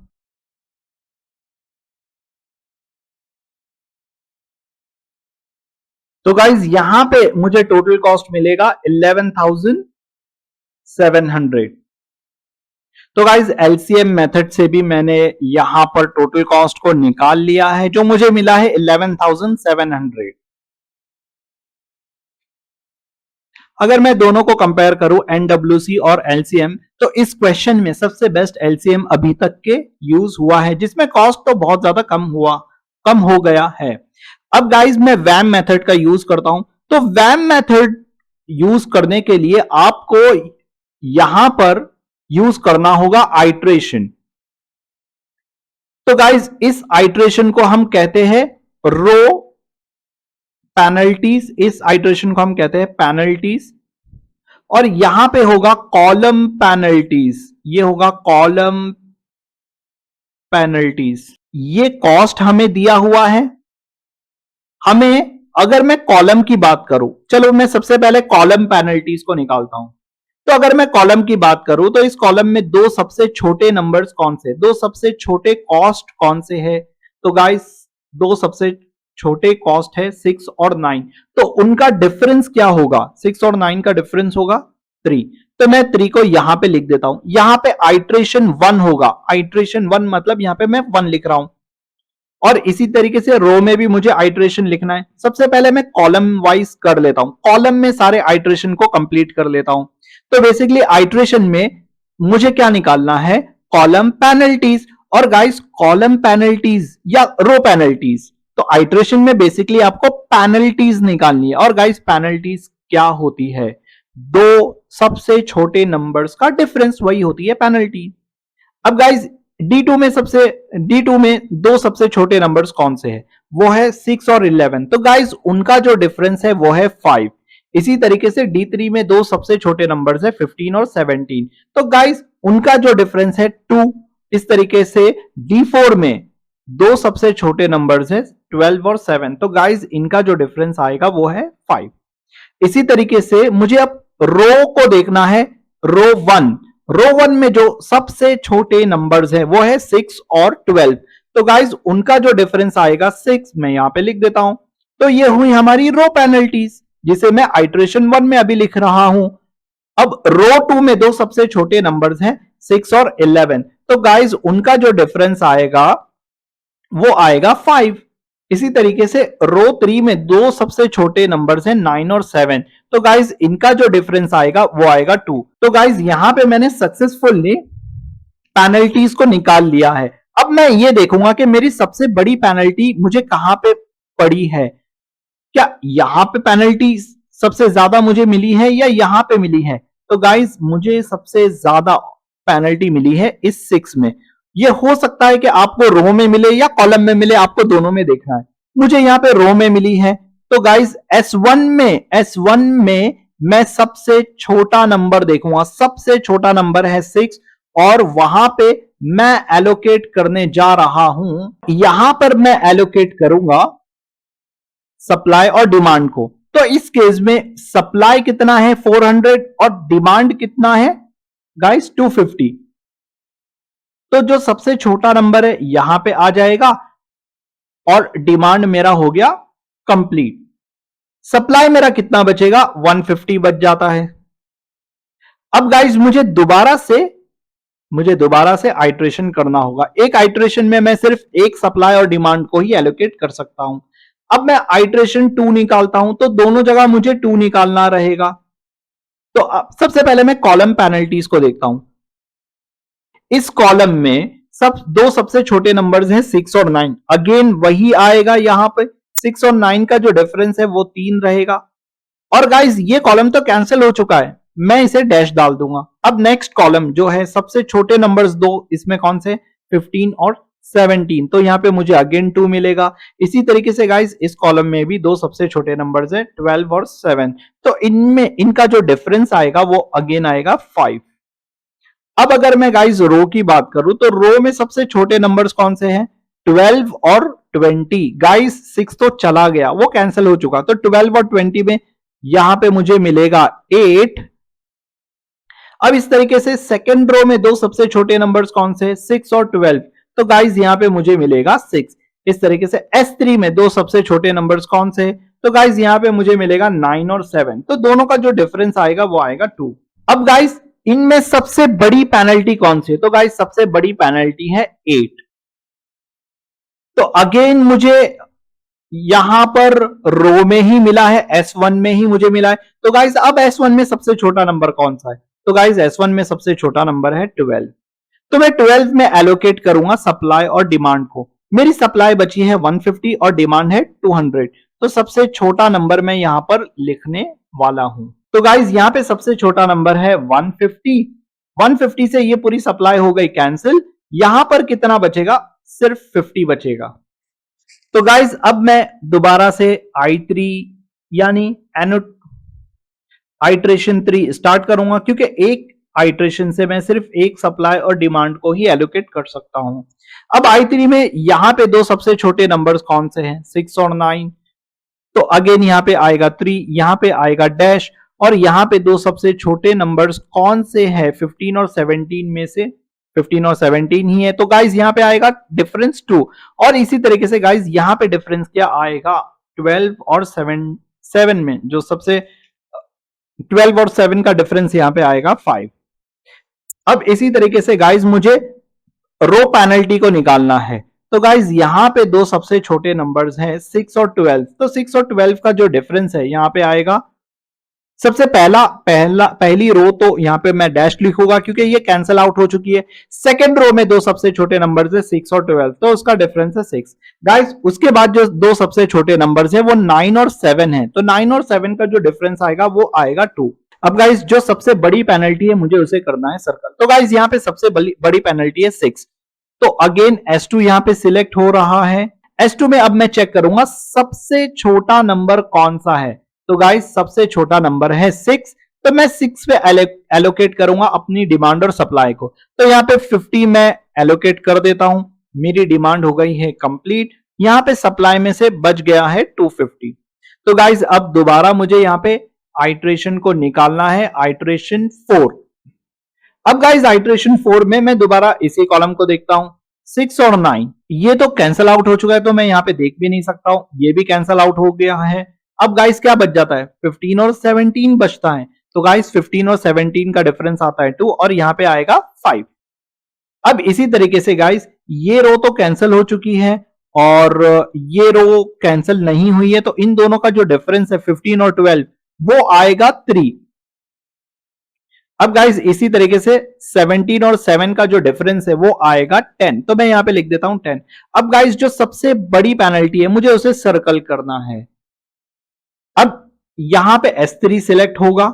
Speaker 1: तो गाइस यहां पे मुझे टोटल कॉस्ट मिलेगा 11,700। तो गाइस एलसीएम मेथड से भी मैंने यहां पर टोटल कॉस्ट को निकाल लिया है, जो मुझे मिला है 11,700। अगर मैं दोनों को कंपेयर करूं एनडब्ल्यूसी और एलसीएम, तो इस क्वेश्चन में सबसे बेस्ट एलसीएम अभी तक के यूज हुआ है, जिसमें कॉस्ट तो बहुत ज्यादा कम हो गया है। अब गाइस मैं वैम मेथड का यूज करता हूं, तो वैम मेथड यूज करने के लिए आपको यहां पर यूज करना होगा आइट्रेशन। तो गाइस इस आइट्रेशन को हम कहते हैं रो पेनल्टीज, इस आइट्रेशन को हम कहते हैं पेनल्टीज, और यहां पे होगा कॉलम पेनल्टीज, ये होगा कॉलम पेनल्टीज। ये कॉस्ट हमें दिया हुआ है, हमें अगर मैं कॉलम की बात करूं, चलो मैं सबसे पहले कॉलम पेनल्टीज को निकालता हूं। तो अगर मैं कॉलम की बात करूं तो इस कॉलम में दो सबसे छोटे नंबर्स कौन से, दो सबसे छोटे कॉस्ट कौन से है, तो गाइस दो सबसे छोटे कॉस्ट है 6 और 9, तो उनका डिफरेंस क्या होगा, 6 और 9 का डिफरेंस होगा 3, तो मैं 3 को यहां पे लिख देता हूं। यहां पे आइट्रेशन 1 होगा, आइट्रेशन 1 मतलब यहां पे मैं 1 लिख रहा हूं, और इसी तरीके से रो में भी मुझे आइट्रेशन लिखना है। सबसे पहले मैं कॉलम वाइज कर लेता हूं, कॉलम में सारे आइट्रेशन को कंप्लीट कर लेता हूं। तो बेसिकली आइट्रेशन में मुझे क्या निकालना है, कॉलम पेनल्टीज, और गाइस कॉलम पेनल्टीज या रो पेनल्टीज, तो आइट्रेशन में बेसिकली आपको पेनल्टीज निकालनी है, और गाइस पेनल्टीज क्या होती है, दो सबसे छोटे नंबर्स का डिफरेंस, वही होती है पेनल्टी। अब गाइस D2 में दो सबसे छोटे नंबर्स कौन से हैं, वो है 6 और 11, तो गाइस उनका जो डिफरेंस है वो है 5। इसी तरीके से D3 में दो सबसे छोटे नंबर्स है 15 और 17, तो गाइस उनका जो डिफरेंस है 2। इस तरीके से D4 में दो सबसे छोटे नंबर्स है 12 और 7, तो गाइस इनका जो डिफरेंस आएगा वो है 5। इसी तरीके से मुझे अब रो को देखना है, रो 1, रो 1 में जो सबसे छोटे नंबर्स है वो है 6 और 12। तो गाइज उनका जो डिफरेंस आएगा 6, मैं यहां पे लिख देता हूं। तो ये हुई हमारी रो पेनल्टीज, जिसे मैं आइट्रेशन 1 में अभी लिख रहा हूं। अब रो 2 में दो सबसे छोटे नंबर्स हैं 6 और 11। तो गाइज उनका जो डिफरेंस आएगा वो आएगा 5। इसी तरीके से रो 3 में दो सबसे छोटे नंबर्स हैं 9 और 7। तो गाइज इनका जो डिफरेंस आएगा वो आएगा 2। तो गाइज यहां पे मैंने सक्सेसफुली पेनल्टीज को निकाल लिया है। अब मैं ये देखूंगा कि मेरी सबसे बड़ी पेनल्टी मुझे कहां पे पड़ी है। क्या यहां पे पेनल्टी सबसे ज्यादा मुझे मिली है या यहां पे मिली है? तो गाइज मुझे सबसे ज्यादा पेनल्टी मिली है इस 6 में। ये हो सकता है कि आपको रो में मिले या कॉलम में मिले, आपको दोनों में देखना है। मुझे यहां पे रो में मिली है। तो गाइज S1 में मैं सबसे छोटा नंबर देखूंगा। सबसे छोटा नंबर है 6 और वहां पे मैं एलोकेट करने जा रहा हूं। यहां पर मैं एलोकेट करूंगा सप्लाई और डिमांड को। तो इस केस में सप्लाई कितना है 400 और डिमांड कितना है गाइस 250। तो जो सबसे छोटा नंबर है यहां पे आ जाएगा और डिमांड मेरा हो गया कंप्लीट। सप्लाई मेरा कितना बचेगा 150 बच जाता है। अब गाइस मुझे दोबारा से आइट्रेशन करना होगा। एक आइट्रेशन में मैं सिर्फ एक सप्लाई और डिमांड को ही एलोकेट कर सकता हूं। अब मैं आइट्रेशन 2 निकालता हूं तो दोनों जगह मुझे 2 निकालना रहेगा। तो अब सबसे पहले मैं कॉलम पेनल्टीज को देखता हूं। इस कॉलम में दो सबसे छोटे नंबर्स हैं 6 और 9। अगेन वही आएगा यहां पे 6 और 9 का जो डिफरेंस है वो 3 रहेगा। और गाइस ये कॉलम तो कैंसिल हो चुका है, मैं इसे डैश डाल दूंगा। अब नेक्स्ट कॉलम जो है सबसे छोटे नंबर्स दो, इसमें कौन से 15 और 17। तो यहां पे मुझे अगेन 2 मिलेगा। इसी तरीके से गाइस इस कॉलम में भी दो सबसे छोटे नंबर्स हैं 12 और 7। तो इनमें इनका जो डिफरेंस आएगा वो अगेन आएगा 5। अब अगर मैं गाइस रो की बात करूं तो रो में सबसे छोटे नंबर्स कौन से हैं 12 और 20। गाइस 6 तो चला गया, वो कैंसिल हो चुका। तो 12 और 20 में यहां पे मुझे मिलेगा 8। अब इस तरीके से सेकंड रो में दो सबसे छोटे नंबर्स कौन से 6 और 12। तो गाइस यहां पे मुझे मिलेगा 6। इस तरीके से S3 में दो सबसे छोटे नंबर्स कौन से, तो गाइस यहां पे मुझे मिलेगा 9 और 7। तो दोनों का जो डिफरेंस आएगा वो आएगा 2। अब गाइस इनमें सबसे बड़ी पेनल्टी कौन सी है? तो गाइस सबसे बड़ी पेनल्टी है 8। तो अगेन मुझे यहां पर रो में ही मिला है, S1 में ही मुझे मिला है। तो गाइस अब S1 में सबसे छोटा नंबर कौन सा है? तो गाइस S1 में सबसे छोटा नंबर है 12। तो मैं 12 में एलोकेट करूंगा सप्लाई और डिमांड को। मेरी सप्लाई बची है 150 और डिमांड है 200। तो सबसे छोटा नंबर मैं यहां पर लिखने वाला हूं। तो गाइज यहां पे सबसे छोटा नंबर है 150। 150 से ये पूरी सप्लाई हो गई कैंसिल। यहां पर कितना बचेगा, सिर्फ 50 बचेगा। तो गाइज अब मैं दोबारा से I3 यानी आइट्रेशन 3 स्टार्ट करूंगा, क्योंकि एक आइट्रेशन से मैं सिर्फ एक सप्लाई और डिमांड को ही एलोकेट कर सकता हूं। अब I3 में यहां पे दो सबसे छोटे नंबर्स कौन से हैं 6 और 9। तो अगेन यहां पे आएगा 3, यहां पे आएगा डैश, और यहां पे दो सबसे छोटे नंबर्स कौन से हैं 15 और 17 में से 15 और 17 ही है। तो गाइज यहां पे आएगा डिफरेंस 2। और इसी तरीके से गाइज यहां पे डिफरेंस क्या आएगा 12 और 7 में जो सबसे 12 और 7 का डिफरेंस यहां पे आएगा 5। अब इसी तरीके से गाइज मुझे रो पेनल्टी को निकालना है। तो गाइज यहां पे दो सबसे छोटे नंबर्स हैं 6 और 12। तो 6 और 12 का जो डिफरेंस है यहां पे आएगा सबसे पहली रो, तो यहां पे मैं डैश लिखूंगा क्योंकि ये कैंसिल आउट हो चुकी है। सेकंड रो में दो सबसे छोटे नंबर्स है 6 और 12, तो उसका डिफरेंस है 6। गाइस उसके बाद जो दो सबसे छोटे नंबर्स है वो 9 और 7 है। तो 9 और 7 का जो डिफरेंस आएगा वो आएगा 2। अब गाइस जो सबसे बड़ी पेनल्टी है मुझे उसे करना है सर्कल। तो गाइस यहां पे सबसे बड़ी पेनल्टी है 6। तो अगेन S2 यहां पे सिलेक्ट हो रहा है। S2 में अब मैं चेक करूंगा सबसे छोटा नंबर कौन सा है। तो गाइस सबसे छोटा नंबर है 6। तो मैं 6 पे एलोकेट करूंगा अपनी डिमांड और सप्लाई को। तो यहां पे 50 मैं एलोकेट कर देता हूं। मेरी डिमांड हो गई है कंप्लीट। यहां पे सप्लाई में से बच गया है 250। तो गाइस अब दोबारा मुझे यहां पे आइट्रेशन को निकालना है, आइट्रेशन 4। अब गाइस आइटरेशन 4 में मैं दोबारा इसी कॉलम को देखता हूं, 6 और 9 ये तो कैंसल आउट हो चुका है, तो मैं यहां पे देख भी नहीं सकता हूं, ये भी कैंसल आउट हो गया है। अब गाइस क्या बच जाता है, 15 और 17 बचता है। तो गाइस 15 और 17 का डिफरेंस आता है 2 और यहां पे आएगा 5। अब इसी तरीके से गाइस ये रो तो कैंसिल हो चुकी है और ये रो कैंसिल नहीं हुई है, तो इन दोनों का जो डिफरेंस है 15 और 12 वो आएगा 3। अब गाइस इसी तरीके से 17 और 7 का जो डिफरेंस है वो आएगा 10, तो मैं यहां पे लिख देता हूं 10। अब गाइस जो सबसे बड़ी पेनल्टी है मुझे उसे सर्कल करना है। अब यहां पे S3 सिलेक्ट होगा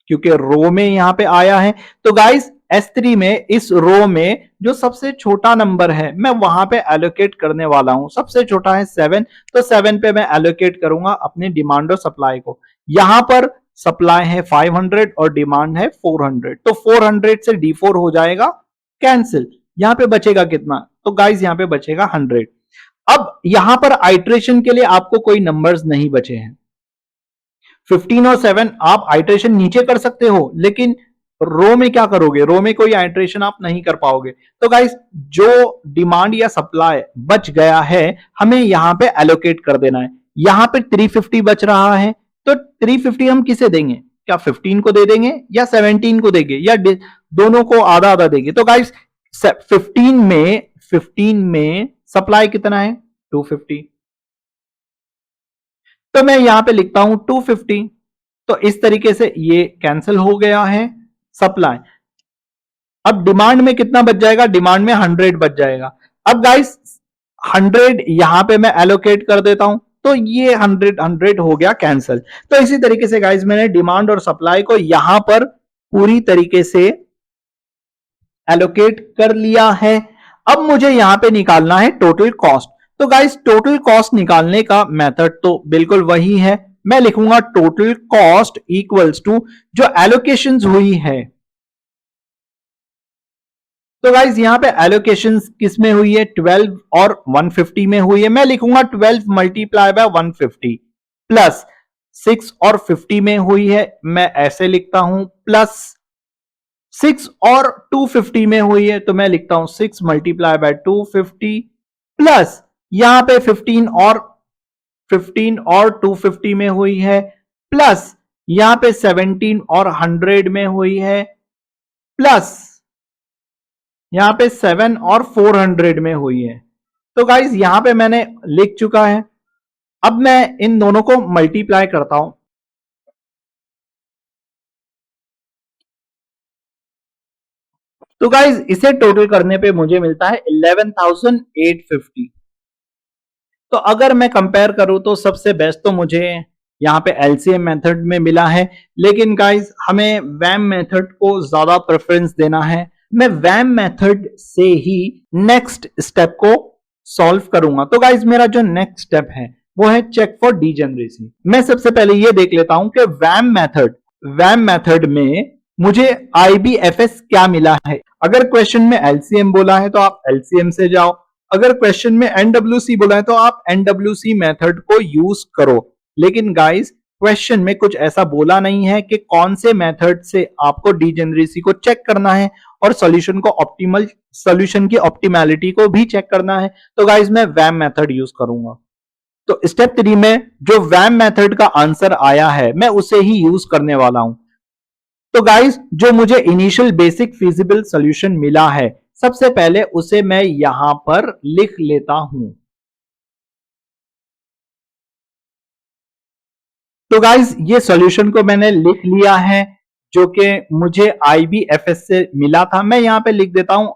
Speaker 1: क्योंकि रो में यहां पे आया है, तो गाइस S3 में इस रो में जो सबसे छोटा नंबर है मैं वहां पे एलोकेट करने वाला हूं। सबसे छोटा है 7, तो 7 पे मैं एलोकेट करूंगा अपनी डिमांड और सप्लाई को। यहां पर सप्लाई है 500 और डिमांड है 400, तो 400 से D4 हो जाएगा कैंसिल। यहां पे बचेगा कितना, तो गाइस यहां पे बचेगा 100। अब यहां पर आइट्रेशन के लिए आपको कोई नंबर्स नहीं बचे हैं। 15 और 7 आप आइट्रेशन नीचे कर सकते हो, लेकिन रो में क्या करोगे, रो में कोई आइट्रेशन आप नहीं कर पाओगे। तो गाइस जो डिमांड या सप्लाई बच गया है हमें यहां पे एलोकेट कर देना है। यहां पे 350 बच रहा है, तो 350 हम किसे देंगे, क्या 15 को दे देंगे या 17 को देंगे या दोनों को आधा आधा देंगे। तो गाइस 15 में सप्लाई कितना है 250, तो मैं यहां पे लिखता हूं 250। तो इस तरीके से ये कैंसिल हो गया है सप्लाई। अब डिमांड में कितना बच जाएगा, डिमांड में 100 बच जाएगा। अब गाइस 100 यहां पे मैं एलोकेट कर देता हूं, तो ये 100 हो गया कैंसिल। तो इसी तरीके से गाइस मैंने डिमांड और सप्लाई को यहां पर पूरी तरीके से एलोकेट कर लिया है। अब मुझे यहां पे निकालना है टोटल कॉस्ट। तो गाइस टोटल कॉस्ट निकालने का मेथड तो बिल्कुल वही है, मैं लिखूंगा टोटल कॉस्ट इक्वल्स टू जो एलोकेशंस हुई है। तो गाइज यहां पे एलोकेशन किस में हुई है, 12 और 150 में हुई है। मैं लिखूंगा 12 मल्टीप्लाई बाय 150 प्लस 6 और 50 में हुई है, मैं ऐसे लिखता हूं, प्लस 6 और 250 में हुई है, तो मैं लिखता हूं 6 मल्टीप्लाई बाय 250 प्लस यहां पे 15 और 250 में हुई है, प्लस यहां पे 17 और 100 में हुई है, प्लस यहां पे 7 और 400 में हुई है। तो गाइज यहां पे मैंने लिख चुका है। अब मैं इन दोनों को मल्टीप्लाई करता हूं, तो गाइज इसे टोटल करने पे मुझे मिलता है 11,850। तो अगर मैं कंपेयर करूं तो सबसे बेस्ट तो मुझे यहां पे एलसीएम मेथड में मिला है, लेकिन गाइज हमें वैम मेथड को ज्यादा प्रेफरेंस देना है। मैं वैम मेथड से ही नेक्स्ट स्टेप को सॉल्व करूंगा। तो गाइज मेरा जो नेक्स्ट स्टेप है वो है चेक फॉर डीजेनरेसी। मैं सबसे पहले ये देख लेता हूं कि वैम मेथड में मुझे आईबीएफएस क्या मिला है। अगर क्वेश्चन में एलसीएम बोला है तो आप एलसीएम से जाओ, अगर क्वेश्चन में एनडब्ल्यूसी बोला है तो आप एनडब्ल्यूसी मेथड को यूज करो। लेकिन गाइस क्वेश्चन में कुछ ऐसा बोला नहीं है कि कौन से मेथड से आपको डीजेनरेसी को चेक करना है और सॉल्यूशन की ऑप्टिमैलिटी को भी चेक करना है। तो गाइस मैं वैम मेथड यूज करूंगा। तो स्टेप 3 में जो वैम मेथड का आंसर आया है मैं उसे ही यूज करने वाला हूं। तो गाइस जो मुझे इनिशियल बेसिक फिजिबल सॉल्यूशन मिला है सबसे पहले उसे मैं यहां पर लिख लेता हूं। तो गाइस ये सॉल्यूशन को मैंने लिख लिया है जो कि मुझे आईबीएफएस से मिला था। मैं यहां पे लिख देता हूं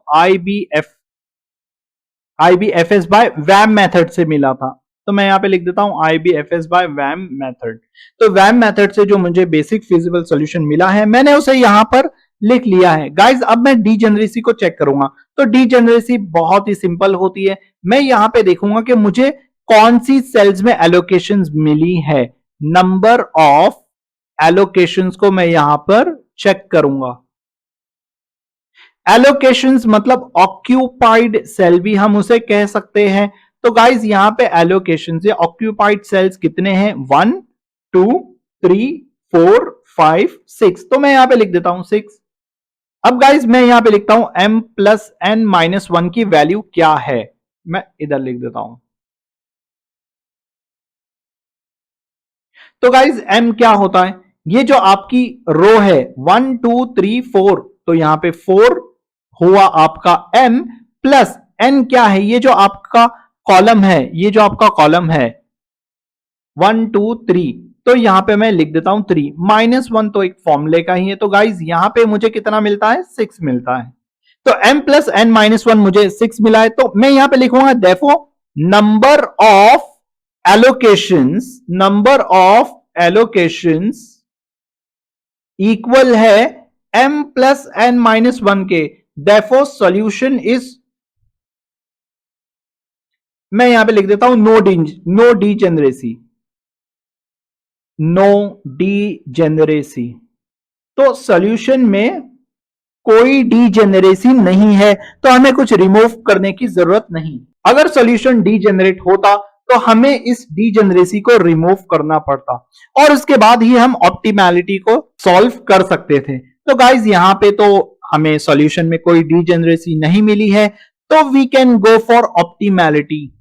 Speaker 1: आईबीएफएस बाय वैम मेथड से मिला था, तो मैं यहां पे लिख देता हूं आईबीएफएस बाय वैम मेथड। तो वैम मेथड से जो मुझे बेसिक फिजिबल सॉल्यूशन मिला है मैंने उसे यहां पर लिख लिया है। गाइस अब मैं डीजेनरेसी को चेक करूंगा, तो डीजेनरेसी बहुत ही सिंपल होती है। मैं यहां पे देखूंगा कि मुझे कौन सी सेल्स में एलोकेशंस मिली है, नंबर ऑफ एलोकेशंस को मैं यहां पर चेक करूंगा। एलोकेशंस मतलब ऑक्यूपाइड सेल भी हम उसे कह सकते हैं। तो गाइज यहां पे एलोकेशंस या ऑक्यूपाइड सेल्स कितने हैं, 1 2 3 4 5 6, तो मैं यहां पे लिख देता हूं 6। अब गाइज मैं यहां पे लिखता हूं m plus n minus one की वैल्यू क्या है, मैं इधर लिख देता हूं। तो गाइज m क्या होता है, ये जो आपकी रो है 1 2 3 4, तो यहां पे 4 हुआ आपका m प्लस n क्या है, ये जो आपका कॉलम है, ये जो आपका कॉलम है 1 2 3, तो यहां पे मैं लिख देता हूं 3 माइनस वन, तो एक फॉर्मूले का ही है। तो गाइज यहां पे मुझे कितना मिलता है, 6 मिलता है। तो m plus n minus one मुझे 6 मिला है, तो मैं यहां पे लिखूंगा therefore number of allocations equal है m plus n minus one के, देयरफॉर सॉल्यूशन इज, मैं यहां पे लिख देता हूं नो डीजेनरेसी। तो सॉल्यूशन में कोई डीजेनरेसी नहीं है, तो हमें कुछ रिमूव करने की जरूरत नहीं। अगर सॉल्यूशन डीजेनरेट होता तो हमें इस डीजेनरेसी को रिमूव करना पड़ता और उसके बाद ही हम ऑप्टिमैलिटी को सॉल्व कर सकते थे। तो गाइज यहां पे तो हमें सॉल्यूशन में कोई डीजेनरेसी नहीं मिली है, तो we can go for optimality.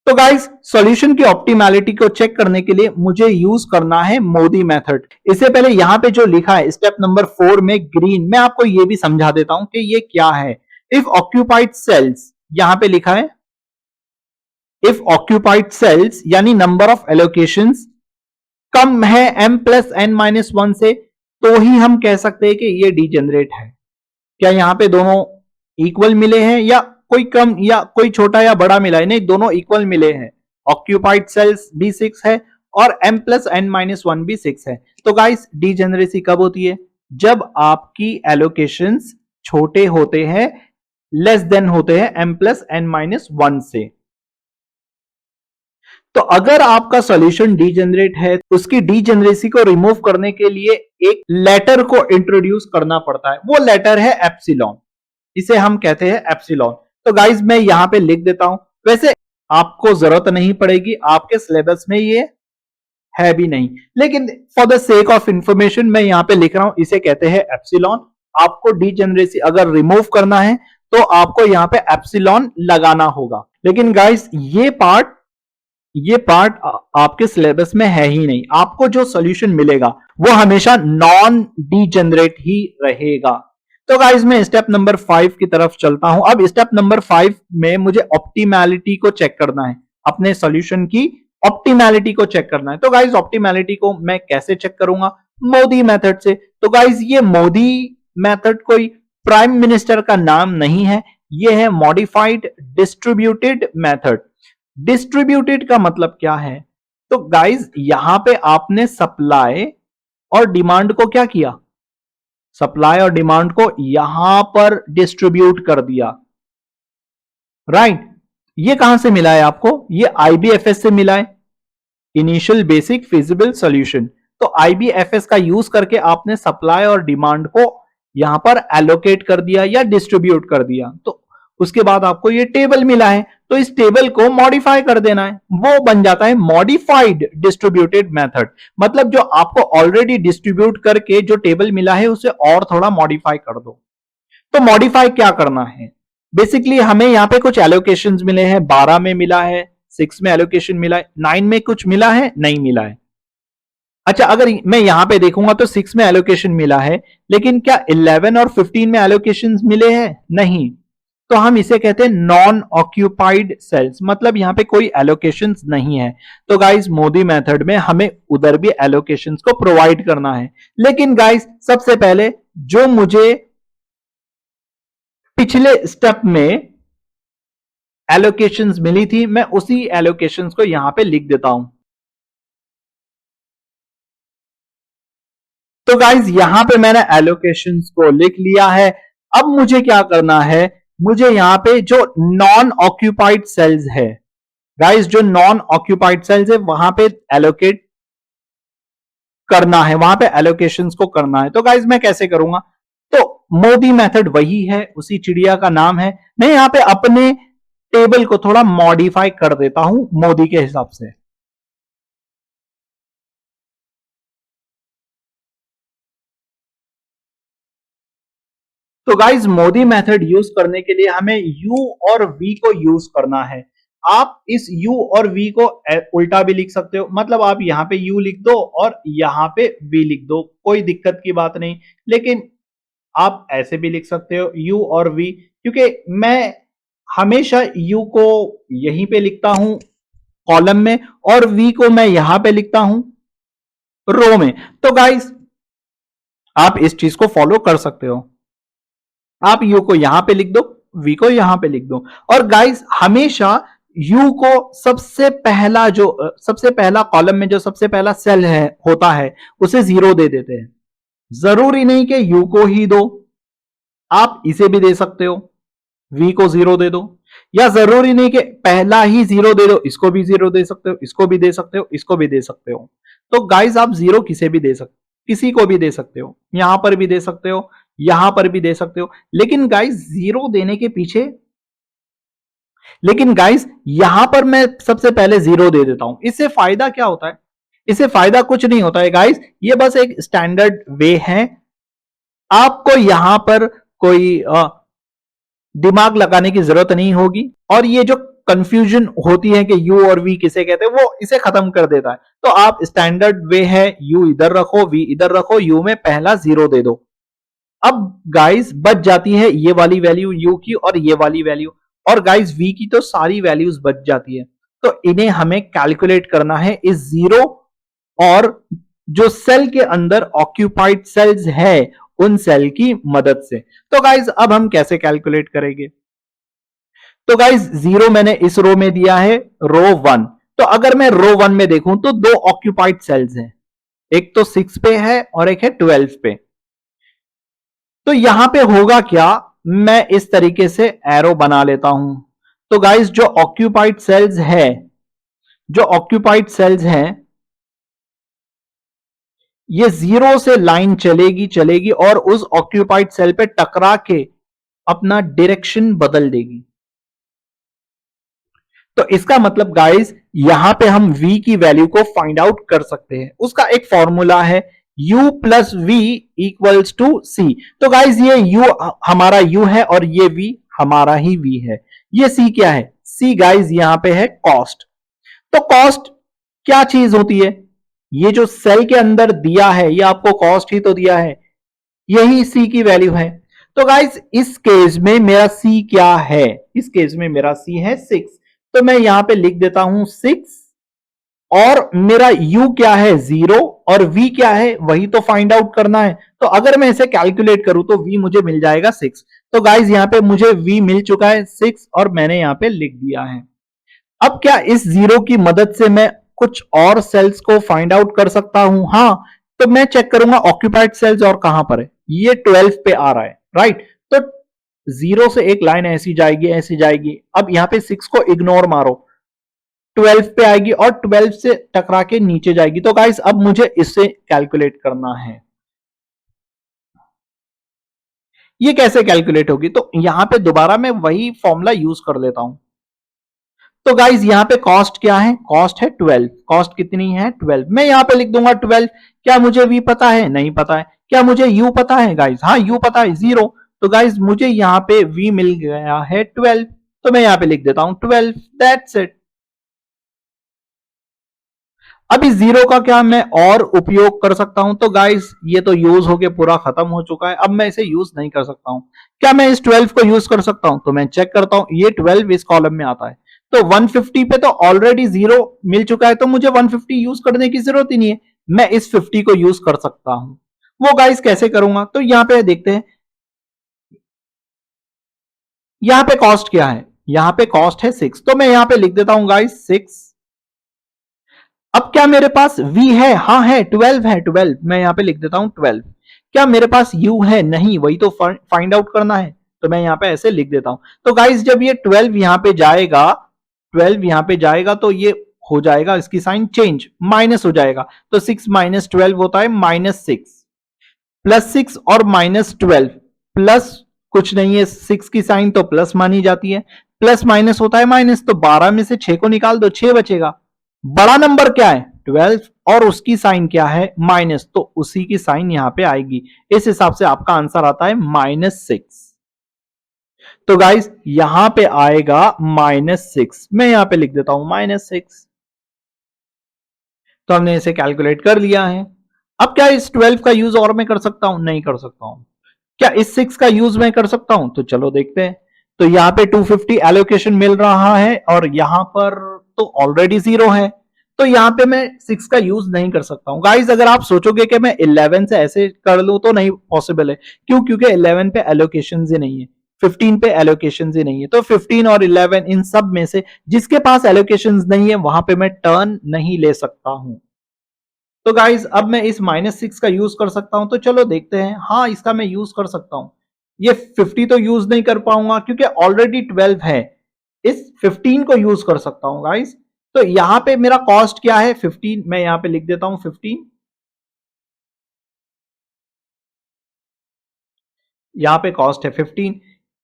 Speaker 1: तो गाइस सॉल्यूशन की ऑप्टिमैलिटी को चेक करने के लिए मुझे यूज करना है मोदी मेथड। इससे पहले यहां पे जो लिखा है स्टेप नंबर 4 में ग्रीन, मैं आपको यह भी समझा देता हूं कि ये क्या है। इफ ऑक्यूपाइड सेल्स, यहां पे लिखा है इफ ऑक्यूपाइड सेल्स यानी नंबर ऑफ एलोकेशंस कम है m plus n minus one से, तो ही हम कह सकते हैं कि ये डीजेनरेट है। क्या यहां पे दोनों इक्वल मिले हैं या कोई कम या कोई छोटा या बड़ा मिला है, नहीं दोनों इक्वल मिले हैं। ऑक्यूपाइड सेल्स भी 6 है और m plus n minus one भी 6 है। तो गाइस डीजेनरेसी कब होती है, जब आपकी एलोकेशंस छोटे होते हैं, लेस देन होते हैं m plus n minus one से। तो अगर आपका सॉल्यूशन डीजेनरेट है, उसकी डीजेनरेसी को रिमूव करने के लिए एक लेटर को इंट्रोड्यूस करना पड़ता है, वो लेटर है एप्सिलॉन, इसे हम कहते हैं एप्सिलॉन। तो गाइज मैं यहां पे लिख देता हूं, वैसे आपको जरूरत नहीं पड़ेगी, आपके सिलेबस में ये है भी नहीं, लेकिन for the sake of information मैं यहां पे लिख रहा हूं, इसे कहते हैं एप्सिलॉन। आपको डीजेनरेसी अगर रिमूव करना है तो आपको यहां पे एप्सिलॉन लगाना होगा। लेकिन गाइज ये पार्ट आपके सिलेबस में है ही नहीं, आपको जो सॉल्यूशन मिलेगा वो हमेशा नॉन डीजेनरेट ही रहेगा। तो गाइस मैं स्टेप नंबर 5 की तरफ चलता हूं। अब स्टेप नंबर 5 में मुझे ऑप्टिमैलिटी को चेक करना है, अपने सॉल्यूशन की ऑप्टिमैलिटी को चेक करना है। तो गाइस ऑप्टिमैलिटी को मैं कैसे चेक करूंगा, मोदी मेथड से। तो गाइस ये मोदी मेथड कोई प्राइम मिनिस्टर का नाम नहीं है, ये है मॉडिफाइड डिस्ट्रीब्यूटेड मेथड। डिस्ट्रीब्यूटेड का मतलब क्या है, तो गाइज यहां पे आपने सप्लाई और डिमांड को क्या किया, सप्लाई और डिमांड को यहां पर डिस्ट्रीब्यूट कर दिया, राइट। ये कहां से मिला है आपको, ये आईबीएफएस से मिला है, इनिशियल बेसिक फिजिबल सॉल्यूशन। तो आईबीएफएस का यूज करके आपने सप्लाई और डिमांड को यहां पर एलोकेट कर दिया या डिस्ट्रीब्यूट कर दिया, तो उसके बाद आपको ये टेबल मिला है, तो इस टेबल को मॉडिफाई कर देना है, वो बन जाता है मॉडिफाइड डिस्ट्रीब्यूटेड मेथड। मतलब जो आपको ऑलरेडी डिस्ट्रीब्यूट करके जो टेबल मिला है उसे और थोड़ा मॉडिफाई कर दो। तो मॉडिफाई क्या करना है, बेसिकली हमें यहां पे कुछ एलोकेशंस मिले हैं, 12 में मिला है, 6 में एलोकेशन मिला है, 9 में कुछ मिला है, नहीं मिला है। अच्छा अगर मैं यहां पे देखूंगा तो 6 में एलोकेशन मिला है, लेकिन क्या 11 और 15 में एलोकेशन मिले हैं, नहीं। तो हम इसे कहते हैं नॉन ऑक्यूपाइड सेल्स, मतलब यहां पे कोई एलोकेशंस नहीं है। तो गाइस मोदी मेथड में हमें उधर भी एलोकेशंस को प्रोवाइड करना है। लेकिन गाइस सबसे पहले जो मुझे पिछले स्टेप में एलोकेशंस मिली थी, मैं उसी एलोकेशंस को यहां पे लिख देता हूं। तो गाइज यहां पे मैंने एलोकेशंस को लिख लिया है। अब मुझे क्या करना है, मुझे यहां पे जो नॉन ऑक्यूपाइड सेल्स है, गाइज जो नॉन ऑक्यूपाइड सेल्स है वहां पे एलोकेट करना है, वहां पे एलोकेशंस को करना है। तो गाइज मैं कैसे करूंगा, तो मोदी मेथड वही है, उसी चिड़िया का नाम है। मैं यहां पे अपने टेबल को थोड़ा मॉडिफाई कर देता हूं मोदी के हिसाब से। तो गाइज मोदी मेथड यूज करने के लिए हमें u और v को यूज करना है। आप इस u और v को उल्टा भी लिख सकते हो, मतलब आप यहां पे u लिख दो और यहां पे v लिख दो, कोई दिक्कत की बात नहीं। लेकिन आप ऐसे भी लिख सकते हो u और v, क्योंकि मैं हमेशा u को यहीं पे लिखता हूं कॉलम में और v को मैं यहां पे लिखता हूं रो में। तो गाइस आप इस चीज को फॉलो कर सकते हो, आप u को यहां पे लिख दो, v को यहां पे लिख दो। और गाइस हमेशा u को सबसे पहला कॉलम में जो सबसे पहला सेल है होता है उसे 0 दे देते हैं। जरूरी नहीं कि u को ही दो, आप इसे भी दे सकते हो, v को 0 दे दो, या जरूरी नहीं कि पहला ही 0 दे दो, इसको भी 0 दे सकते हो, इसको भी दे सकते हो, इसको भी दे सकते हो। तो गाइस आप 0 किसे भी दे सकते, किसी को भी दे सकते हो, यहां पर भी दे सकते हो, यहां पर भी दे सकते हो। लेकिन गाइस 0 देने के पीछे, लेकिन गाइस यहां पर मैं सबसे पहले 0 दे देता हूं, इससे फायदा क्या होता है? इससे फायदा कुछ नहीं होता है गाइस, ये बस एक स्टैंडर्ड वे है। आपको यहां पर कोई दिमाग लगाने की जरूरत नहीं होगी, और ये जो कंफ्यूजन होती है कि u और v किसे कहते हैं, वो इसे खत्म कर देता है। तो आप स्टैंडर्ड वे है, u इधर रखो, v इधर रखो, u में पहला 0 दे दो। अब गाइस बच जाती है ये वाली वैल्यू u की और ये वाली वैल्यू, और गाइस v की तो सारी वैल्यूज बच जाती है। तो इन्हें हमें कैलकुलेट करना है इस 0 और जो सेल के अंदर ऑक्यूपाइड सेल्स है उन सेल की मदद से। तो गाइज अब हम कैसे कैलकुलेट करेंगे? तो गाइज 0 मैंने इस रो में दिया है, रो 1। तो अगर मैं रो 1 में देखूं तो 2 ऑक्यूपाइड सेल्स हैं, एक तो 6 पे है और एक है 12 पे। तो यहां पे होगा क्या, मैं इस तरीके से एरो बना लेता हूं। तो गाइज जो ऑक्यूपाइड सेल्स हैं ये 0 से लाइन चलेगी और उस ऑक्यूपाइड सेल पे टकरा के अपना डायरेक्शन बदल देगी। तो इसका मतलब गाइस यहां पे हम v की वैल्यू को फाइंड आउट कर सकते हैं। उसका एक फॉर्मूला है u plus v equals to c। तो गाइस ये u हमारा u है और ये v हमारा ही v है। ये c क्या है? c गाइस यहां पे है कॉस्ट। तो कॉस्ट क्या चीज होती है? ये जो सेल के अंदर दिया है ये आपको कॉस्ट ही तो दिया है, यही c की वैल्यू है। तो गाइस इस केस में मेरा c क्या है? इस केस में मेरा c है 6। तो मैं यहां पे लिख देता हूं 6, और मेरा u क्या है 0 और v क्या है वही तो फाइंड आउट करना है। तो अगर मैं इसे कैलकुलेट करूं तो v मुझे मिल जाएगा 6। तो गाइस यहां पे मुझे v मिल चुका है 6 और मैंने यहां पे लिख दिया है। अब क्या इस 0 की मदद से मैं कुछ और सेल्स को फाइंड आउट कर सकता हूं? हां, तो मैं चेक करूंगा ऑक्यूपाइड सेल्स और कहां पर है, ये 12 पे आ रहा है, राइट। तो 0 से एक लाइन ऐसी जाएगी। अब यहां पे 6 को इग्नोर मारो, 12 पे आएगी और 12 से टकरा के नीचे जाएगी। तो गाइस अब मुझे इससे कैलकुलेट करना है, ये कैसे कैलकुलेट होगी? तो यहां पे दोबारा मैं वही फॉर्मूला यूज कर लेता हूं। तो गाइज यहां पे कॉस्ट क्या है? कॉस्ट है 12। कॉस्ट कितनी है? 12। मैं यहां पे लिख दूंगा 12। क्या मुझे v पता है? नहीं पता है। क्या मुझे u पता है गाइज? हाँ, u पता है 0। तो गाइज मुझे यहां पे v मिल गया है 12। तो मैं यहां पे लिख देता हूं 12, दैट्स इट। अब इस 0 का क्या मैं और उपयोग कर सकता हूं? तो गाइज ये तो यूज होके पूरा खत्म हो चुका है, अब मैं इसे यूज नहीं कर सकता हूं। क्या मैं इस 12 को यूज कर सकता हूं? तो मैं चेक करता हूं, ये 12 इस कॉलम में आता है। तो 150 पे तो ऑलरेडी 0 मिल चुका है, तो मुझे 150 यूज करने की जरूरत ही नहीं है। मैं इस 50 को यूज कर सकता हूं। वो गाइस कैसे करूंगा? तो यहां पे देखते हैं, यहां पे कॉस्ट क्या है? यहां पे कॉस्ट है 6। तो मैं यहां पे लिख देता हूं गाइस 6। अब क्या मेरे पास v है? हाँ है, 12 है, 12। मैं यहां पे लिख देता हूं 12। क्या मेरे पास u है? नहीं, वही तो फाइंड आउट करना है। तो मैं यहां पे ऐसे लिख देता हूं। तो गाइस जब ये 12 यहां पे जाएगा, 12 यहां पे जाएगा तो ये हो जाएगा, इसकी साइन चेंज, माइनस हो जाएगा। तो 6 माइनस 12 होता है -6, प्लस 6 और -12, प्लस कुछ नहीं है, 6 की साइन तो प्लस मानी जाती है, प्लस माइनस होता है माइनस। तो 12 में से 6 को निकाल दो, 6 बचेगा। बड़ा नंबर क्या है? 12। और उसकी साइन क्या है माइनस, तो उसी की साइन यहां पे आएगी। इस हिसाब से आपका आंसर आता है -6। तो गाइस यहां पे आएगा -6, मैं यहां पे लिख देता हूं -6। तो हमने इसे कैलकुलेट कर लिया है। अब क्या इस 12 का यूज और मैं कर सकता हूं? नहीं कर सकता हूं। क्या इस 6 का यूज मैं कर सकता हूं? तो चलो देखते हैं। तो यहां पे 250 एलोकेशन मिल रहा है और यहां पर तो ऑलरेडी 0 है, तो यहां पे मैं 6 का यूज नहीं कर सकता हूं। गाइस अगर आप सोचोगे कि मैं 11 से ऐसे कर लूं तो नहीं पॉसिबल है। क्यों? क्योंकि 11 पे एलोकेशन ही नहीं है, 15 पे एलोकेशन ही नहीं है। तो 15 और 11 इन सब में से जिसके पास एलोकेशन नहीं है वहां पे मैं टर्न नहीं ले सकता हूं। तो गाइज अब मैं इस -6 का यूज कर सकता हूं, तो चलो देखते हैं। हाँ इसका मैं यूज कर सकता हूं। ये 50 तो यूज नहीं कर पाऊंगा क्योंकि ऑलरेडी 12 है। इस 15 को यूज कर सकता हूं गाइज। तो यहां पे मेरा कॉस्ट क्या है 15, मैं यहां पे लिख देता हूं 15। यहां पे कॉस्ट है 15।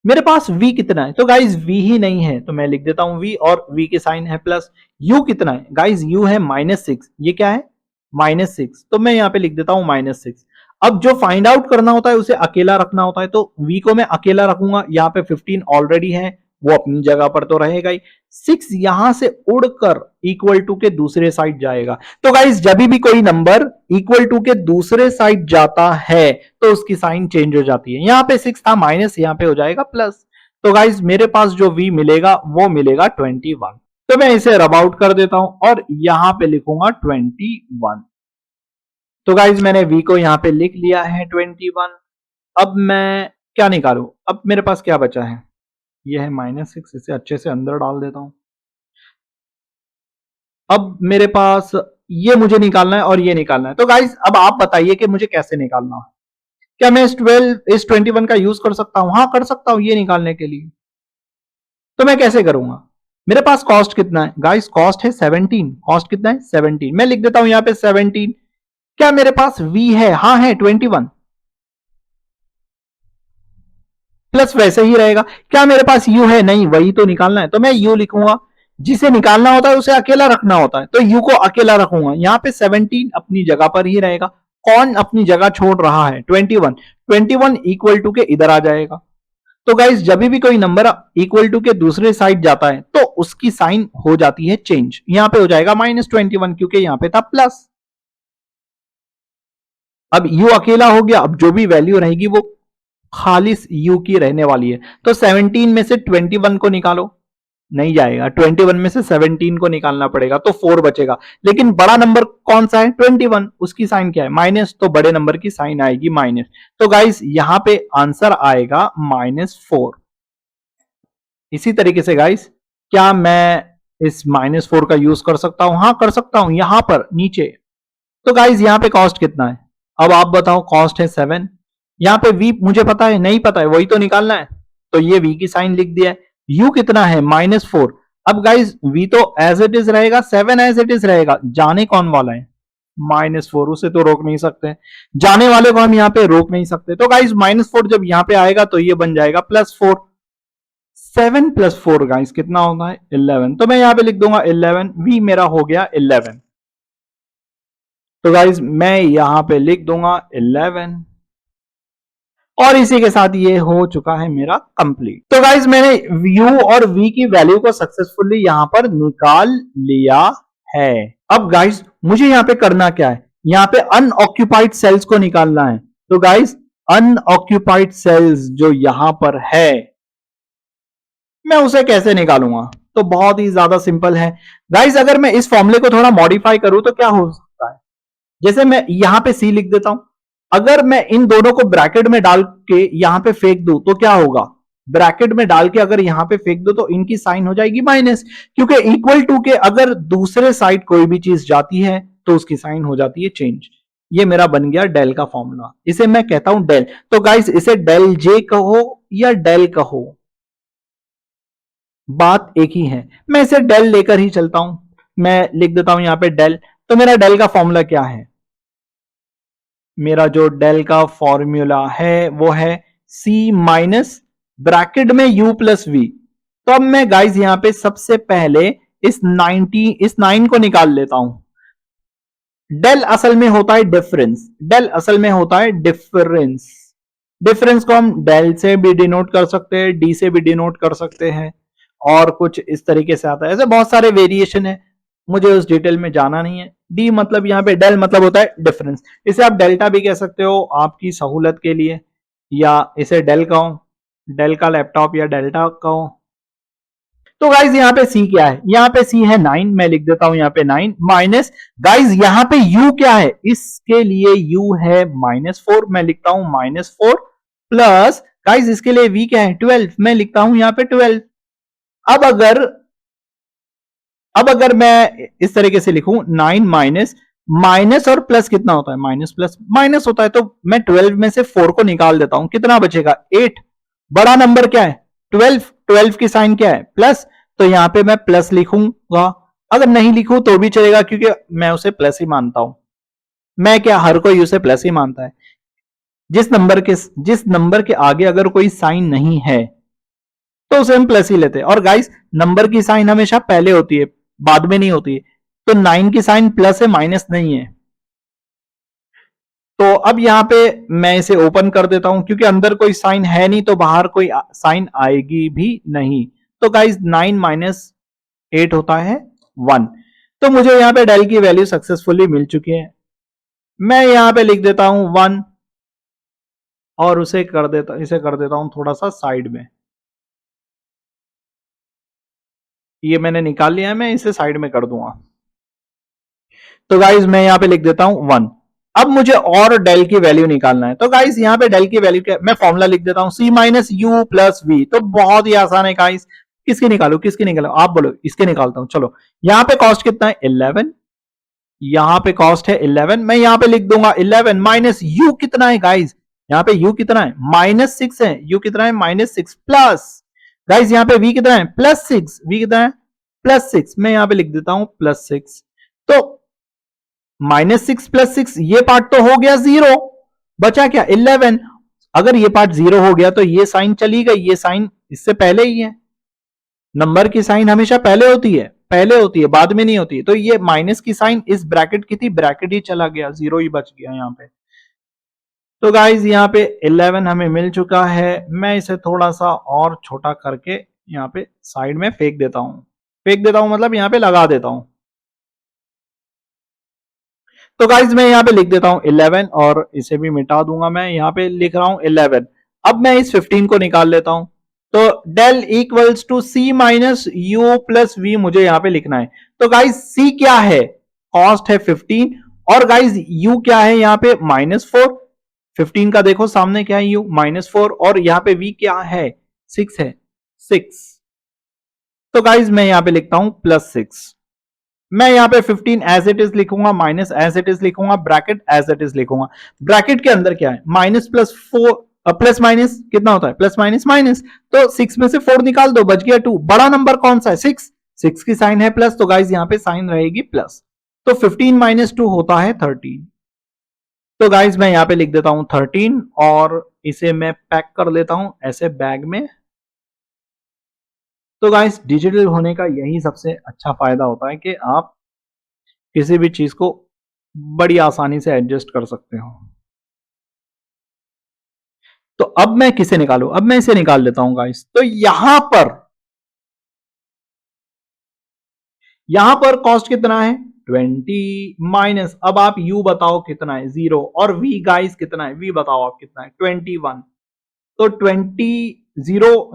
Speaker 1: मेरे पास v कितना है? तो गाइज v ही नहीं है, तो मैं लिख देता हूं v और v के साइन है प्लस। u कितना है? गाइज u है -6। ये क्या है? -6, तो मैं यहां पे लिख देता हूं -6। अब जो फाइंड आउट करना होता है उसे अकेला रखना होता है, तो v को मैं अकेला रखूंगा। यहां पे 15 ऑलरेडी है, वो अपनी जगह पर तो रहेगा ही। 6 यहां से उड़कर इक्वल टू के दूसरे साइड जाएगा। तो गाइज जब भी कोई नंबर इक्वल टू के दूसरे साइड जाता है तो उसकी साइन चेंज हो जाती है। यहां पे 6 था माइनस, यहां पे हो जाएगा प्लस। तो गाइज मेरे पास जो v मिलेगा वो मिलेगा 21। तो मैं इसे रब आउट कर देता हूं और यहां पे लिखूंगा 21। तो गाइज मैंने v को यहां पे लिख लिया है 21। अब मैं क्या निकालू? अब मेरे पास क्या बचा है? ये है -6, इसे अच्छे से अंदर डाल देता हूं। अब मेरे पास ये मुझे निकालना है और ये निकालना है। तो गाइज अब आप बताइए कि मुझे कैसे निकालना है। क्या मैं इस 21 का यूज कर सकता हूं? हाँ कर सकता हूं ये निकालने के लिए। तो मैं कैसे करूंगा? मेरे पास कॉस्ट कितना है? गाइस कॉस्ट है 17। कॉस्ट कितना है? 17। मैं लिख देता हूं यहां पे 17। क्या मेरे पास v है? हाँ है 21, प्लस वैसे ही रहेगा। क्या मेरे पास u है? नहीं, वही तो निकालना है, तो मैं u लिखूंगा। जिसे निकालना होता है उसे अकेला रखना होता है, तो u को अकेला रखूंगा। यहां पे 17 अपनी जगह पर ही रहेगा। कौन अपनी जगह छोड़ रहा है? 21। 21 इक्वल टू के इधर आ जाएगा। तो गाइज जब भी कोई नंबर इक्वल टू के दूसरे साइड जाता है तो उसकी साइन हो जाती है चेंज। यहां पे हो जाएगा -21 क्योंकि यहां पे था प्लस। अब u अकेला हो गया, अब जो भी वैल्यू रहेगी वो खालिस u की रहने वाली है। तो 17 में से 21 को निकालो, नहीं जाएगा। 21 में से 17 को निकालना पड़ेगा तो 4 बचेगा। लेकिन बड़ा नंबर कौन सा है? 21, उसकी साइन क्या है? माइनस, तो बड़े नंबर की साइन आएगी माइनस। तो गाइस यहां पे आंसर आएगा -4। इसी तरीके से गाइस क्या मैं इस -4 का यूज कर सकता हूं? हाँ कर सकता हूं, यहां पर नीचे। तो गाइस यहां पे कॉस्ट कितना है? अब आप बताओ। कॉस्ट है 7। यहां पे v मुझे पता है? नहीं पता है, वही तो निकालना है। तो ये v की साइन लिख दिया है। u कितना है? -4। अब गाइस v तो एज इट इज रहेगा, 7 एज इट इज रहेगा। जाने कौन वाला है? -4, उसे तो रोक नहीं सकते। जाने वाले को हम यहाँ पे रोक नहीं सकते। तो गाइस -4 जब यहाँ पे आएगा तो ये बन जाएगा +4। 7 + 4 गाइस कितना होगा? 11। तो मैं यहां पे लिख दूंगा 11। v मेरा हो गया 11। तो गाइस मैं यहां पे लिख दूंगा 11 और इसी के साथ ये हो चुका है मेरा कंप्लीट। तो गाइस मैंने u और v की वैल्यू को सक्सेसफुली यहां पर निकाल लिया है। अब गाइस मुझे यहां पे करना क्या है? यहां पे अनऑक्यूपाइड सेल्स को निकालना है। तो गाइस अनऑक्यूपाइड सेल्स जो यहां पर है मैं उसे कैसे निकालूंगा? तो बहुत ही ज्यादा सिंपल है गाइस। अगर मैं इस फॉर्मूले को थोड़ा मॉडिफाई करूं तो क्या हो सकता है? जैसे मैं यहां पे सी लिख देता हूं। अगर मैं इन दोनों को ब्रैकेट में डाल के यहां पे फेंक दूं तो क्या होगा? ब्रैकेट में डाल के अगर यहां पे फेंक दो तो इनकी साइन हो जाएगी माइनस, क्योंकि इक्वल टू के अगर दूसरे साइड कोई भी चीज जाती है तो उसकी साइन हो जाती है चेंज। ये मेरा बन गया डेल का फॉर्मूला, इसे मैं कहता हूं डेल। तो गाइस इसे डेल जे कहो या डेल कहो, बात एक ही है। मैं इसे डेल लेकर ही चलता हूं। मैं लिख देता हूं यहां पे डेल। तो मेरा डेल का फॉर्मूला क्या है? मेरा जो डेल का फॉर्मूला है वो है c माइनस ब्रैकेट में u प्लस v। तो अब मैं गाइस यहां पे सबसे पहले इस 9 को निकाल लेता हूं। डेल असल में होता है डिफरेंस, डेल असल में होता है डिफरेंस। डिफरेंस को हम डेल से भी डिनोट कर सकते हैं, डी से भी डिनोट कर सकते हैं, और कुछ इस तरीके से आता है। ऐसे बहुत सारे वेरिएशन है, मुझे उस डिटेल में जाना नहीं है। डी मतलब यहाँ पे डेल मतलब होता है डिफरेंस। इसे आप डेल्टा भी कह सकते हो आपकी सहूलत के लिए, या इसे डेल कहो, डेल का लैपटॉप या डेल्टा कहो। तो गाइज यहाँ पे सी क्या है, यहाँ पे सी है 9, मैं लिख देता हूं यहाँ पे 9 माइनस, गाइज यहाँ पे यू क्या है, इसके लिए यू है -4, मैं लिखता हूं -4 प्लस, गाइज इसके लिए वी क्या है 12, मैं लिखता हूं यहाँ पे 12। अब अगर मैं इस तरीके से लिखूं 9 माइनस, माइनस और प्लस कितना होता है, माइनस प्लस माइनस होता है, तो मैं 12 में से 4 को निकाल देता हूं, कितना बचेगा 8। बड़ा नंबर क्या है 12, 12 की साइन क्या है प्लस, तो यहां पे मैं प्लस लिखूंगा। अगर नहीं लिखूं तो भी चलेगा क्योंकि मैं उसे प्लस ही मानता हूं। मैं क्या, हर कोई उसे प्लस ही मानता है। जिस नंबर के आगे अगर कोई साइन नहीं है तो उसे हम प्लस ही लेते हैं। और गाइस नंबर की साइन हमेशा पहले होती है, बाद में नहीं होती है। तो 9 की साइन प्लस है, माइनस नहीं है। तो अब यहां पे मैं इसे ओपन कर देता हूं क्योंकि अंदर कोई साइन है नहीं, तो बाहर कोई साइन आएगी भी नहीं। तो गाइस 9 माइनस 8 होता है 1। तो मुझे यहां पे डेल की वैल्यू सक्सेसफुली मिल चुकी है। मैं यहां पे लिख देता हूं 1 और इसे कर देता हूं थोड़ा सा साइड में। ये मैंने निकाल लिया है, मैं इसे साइड में कर दूंगा। तो गाइज मैं यहां पे लिख देता हूं 1। अब मुझे और डेल की वैल्यू निकालना है। तो गाइज यहां पे डेल की वैल्यू क्या, मैं फॉर्मूला लिख देता हूं c minus U plus V. तो बहुत ही आसान है गाइज, किसकी निकालो आप बोलो, इसके निकालता हूं। चलो यहां पे कॉस्ट कितना है 11, यहां पे कॉस्ट है 11, मैं यहां पे लिख दूंगा 11 माइनस यू कितना है गाइज, यहां पे यू कितना है -6 है, यू कितना है -6 प्लस, गाइज यहां पे वी कितना है +6, वी कितना है +6, मैं यहां पे लिख देता हूं +6। तो -6 प्लस 6, ये पार्ट तो हो गया 0, बचा क्या 11। अगर ये पार्ट 0 हो गया तो ये साइन चली गई, ये साइन इससे पहले ही है। नंबर की साइन हमेशा पहले होती है, बाद में नहीं होती है। तो ये माइनस की साइन इस ब्रैकेट की थी, ब्रैकेट ही चला गया, 0 ही बच गया यहां पे। तो गाइज यहाँ पे 11 हमें मिल चुका है। मैं इसे थोड़ा सा और छोटा करके यहाँ पे साइड में फेंक देता हूं मतलब यहाँ पे लगा देता हूं। तो गाइज मैं यहाँ पे लिख देता हूं 11 और इसे भी मिटा दूंगा, मैं यहाँ पे लिख रहा हूं 11। अब मैं इस 15 को निकाल लेता हूं। तो del equals to C minus U plus V मुझे यहाँ पे लिखना है। तो गाइज सी क्या है, कॉस्ट है 15, और गाइज यू क्या है यहाँ पे -4। 15 का देखो सामने क्या है यू -4, और यहाँ पे वी क्या है 6 है 6। तो गाइज मैं यहाँ पे लिखता हूं +6। मैं यहाँ पे 15 एज इट इज लिखूंगा, माइनस एज इट इज लिखूंगा, ब्रैकेट एज इट इज लिखूंगा। ब्रैकेट के अंदर क्या है माइनस प्लस 4, प्लस माइनस कितना होता है प्लस माइनस माइनस, तो 6 में से 4 निकाल दो, बच गया 2। बड़ा नंबर कौन सा है 6, 6 की साइन है प्लस, तो गाइज यहाँ पे साइन रहेगी प्लस। तो 15 - 2 होता है 13। तो गाइज मैं यहाँ पे लिख देता हूं 13 और इसे मैं पैक कर लेता हूं ऐसे बैग में। तो गाइस डिजिटल होने का यही सबसे अच्छा फायदा होता है कि आप किसी भी चीज को बड़ी आसानी से एडजस्ट कर सकते हो। तो अब मैं किसे निकालू, अब मैं इसे निकाल लेता हूं गाइस। तो यहां पर कॉस्ट कितना है 20 माइनस, अब आप यू बताओ कितना है 0, और वी गाइस कितना है, वी बताओ आप कितना है 21। तो 20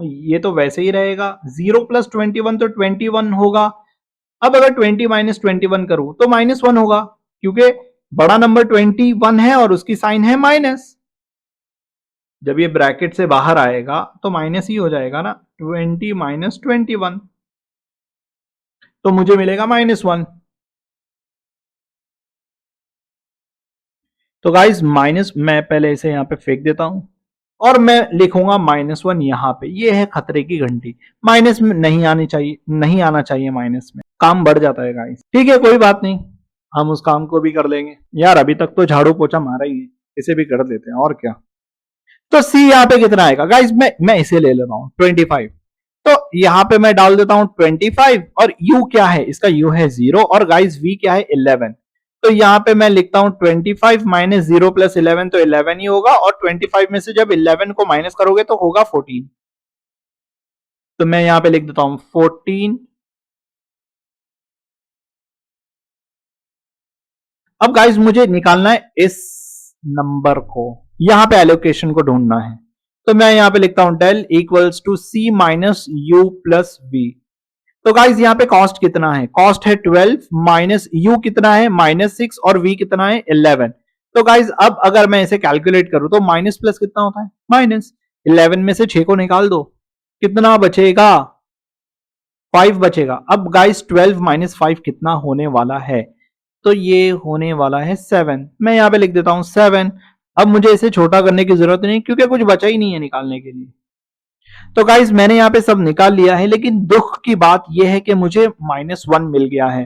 Speaker 1: ये तो वैसे ही रहेगा, 0 प्लस 21 तो 21 होगा। अब अगर 20 माइनस 21 करूं तो -1 होगा, क्योंकि बड़ा नंबर 21 है और उसकी साइन है माइनस। जब ये ब्रैकेट से बाहर आएगा तो माइनस ही हो जाएगा ना, 20 माइनस 21, तो मुझे मिलेगा -1। तो गाइस माइनस, मैं पहले इसे यहां पे फेंक देता हूं और मैं लिखूंगा -1 यहां पे। ये है खतरे की घंटी, माइनस में नहीं आनी चाहिए, नहीं आना चाहिए माइनस में, काम बढ़ जाता है गाइस। ठीक है कोई बात नहीं, हम उस काम को भी कर लेंगे यार। अभी तक तो झाड़ू पोछा मारा ही है, इसे भी कर देते हैं और क्या। तो सी यहाँ पे कितना आएगा गाइस, मैं इसे ले लेता हूं 25। तो यहां पे मैं डाल देता हूं 25, और u क्या है, इसका u है 0, और गाइस v क्या है 11। तो यहां पे मैं लिखता हूं 25 माइनस 0 प्लस 11 तो 11 ही होगा, और 25 में से जब 11 को माइनस करोगे तो होगा 14। तो मैं यहां पे लिख देता हूं 14। अब गाइस मुझे निकालना है इस नंबर को, यहां पे एलोकेशन को ढूंढना है। तो मैं यहां पे लिखता हूं del equals to C minus U plus V. तो गाइस यहां पे कॉस्ट कितना है, कॉस्ट है 12 माइनस यू कितना है -6 और वी कितना है 11। तो गाइस अब अगर मैं इसे कैलकुलेट करूं तो माइनस प्लस कितना होता है, माइनस 11 में से 6 को निकाल दो, कितना बचेगा, 5 बचेगा। अब गाइस 12 माइनस 5 कितना होने वाला है, तो ये होने वाला है 7। मैं यहां पे लिख देता हूं 7। अब मुझे इसे छोटा करने की जरूरत नहीं क्योंकि कुछ बचा ही नहीं है निकालने के लिए। तो गाइज मैंने यहां पे सब निकाल लिया है, लेकिन दुख की बात यह है कि मुझे -1 मिल गया है,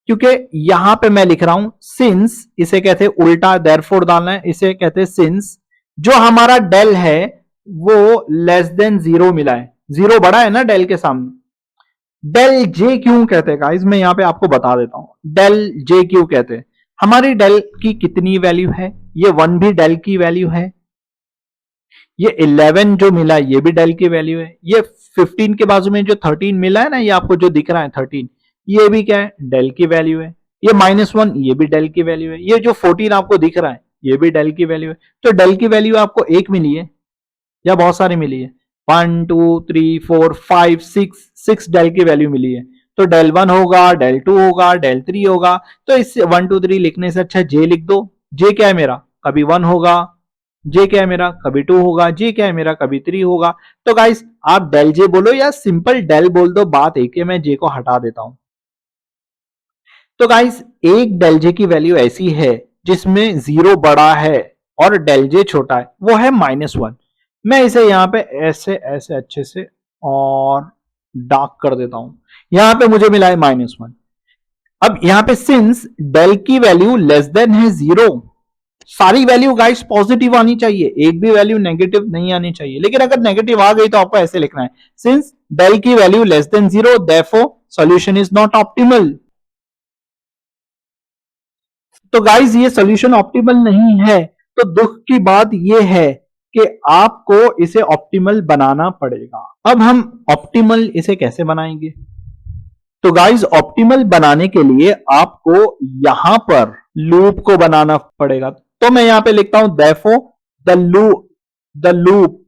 Speaker 1: क्योंकि यहां पे मैं लिख रहा हूं सिंस, इसे कहते हैं उल्टा देयरफॉर डालना है, इसे कहते हैं सिंस जो हमारा डेल है वो लेस देन 0 मिला है, 0 बड़ा है ना डेल के सामने। डेल जे क्यों कहते हैं गाइज, मैं यहां पे आपको बता देता हूं डेल जे क्यों कहते हैं। हमारी डेल की कितनी वैल्यू है, ये 1 भी डेल की वैल्यू है, ये 11 जो मिला ये भी डेल की वैल्यू है, ये 15 के बाजू में जो 13 मिला है ना, ये आपको जो दिख रहा है 13, ये भी क्या है, डेल की वैल्यू है। ये -1 ये भी डेल की वैल्यू है, ये जो 14 आपको दिख रहा है ये भी डेल की वैल्यू है। तो डेल की वैल्यू आपको एक मिली है या बहुत सारी मिली है, 1 2 3 4 5 6 डेल की वैल्यू मिली है। तो डेल 1 होगा, डेल 2 होगा, डेल 3 होगा। तो इससे 1 2 3 लिखने से अच्छा जे लिख दो। जे क्या है मेरा, कभी 1 होगा, जे क्या है मेरा कभी 2 होगा, जे क्या है मेरा कभी 3 होगा। तो गाइस आप डेल जे बोलो या सिंपल डेल बोल दो, बात एक है, मैं जे को हटा देता हूं। तो गाइस एक डेल जे की वैल्यू ऐसी है जिसमें 0 बड़ा है और डेल जे छोटा है, वो है -1। मैं इसे यहां पे ऐसे ऐसे अच्छे से और डार्क कर देता हूं, यहां पे मुझे मिला है -1। अब यहां पे सिंस डेल की वैल्यू लेस देन है 0, सारी वैल्यू गाइस पॉजिटिव आनी चाहिए, एक भी वैल्यू नेगेटिव नहीं आनी चाहिए। लेकिन अगर नेगेटिव आ गई तो आपको ऐसे लिखना है सिंस डेल की value less than 0 therefore solution is not optimal. तो गाइस ये सॉल्यूशन ऑप्टिमल नहीं है, तो दुख की बात यह है कि आपको इसे ऑप्टिमल बनाना पड़ेगा। अब हम ऑप्टिमल इसे कैसे बनाएंगे, तो गाइस ऑप्टिमल बनाने के लिए आपको यहां पर लूप को बनाना पड़ेगा। तो मैं यहां पे लिखता हूं देयरफॉर द लूप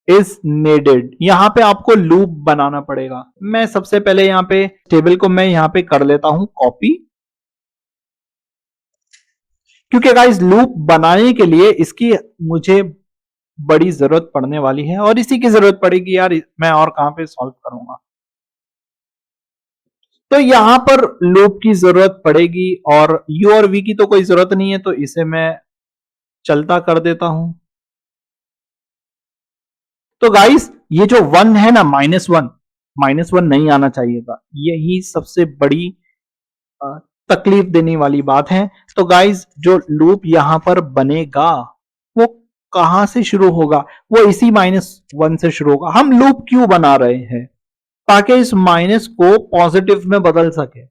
Speaker 1: इज नेडेड। यहां पे आपको लूप बनाना पड़ेगा। मैं सबसे पहले यहां पे टेबल को मैं यहां पे कर लेता हूं कॉपी, क्योंकि गाइस लूप बनाने के लिए इसकी मुझे बड़ी जरूरत पड़ने वाली है, और इसी की जरूरत पड़ेगी यार, मैं और कहां पे सॉल्व करूंगा। तो यहां पर लूप की जरूरत पड़ेगी, और यू और वी की तो कोई जरूरत नहीं है, तो इसे मैं चलता कर देता हूं। तो गाइस ये जो 1 है ना, -1 नहीं आना चाहिए था, यही सबसे बड़ी अ, तकलीफ देने वाली बात है। तो गाइस जो लूप यहां पर बनेगा वो कहां से शुरू होगा, वो इसी -1 से शुरू होगा। हम लूप क्यों बना रहे हैं, ताकि इस माइनस को पॉजिटिव में बदल सके।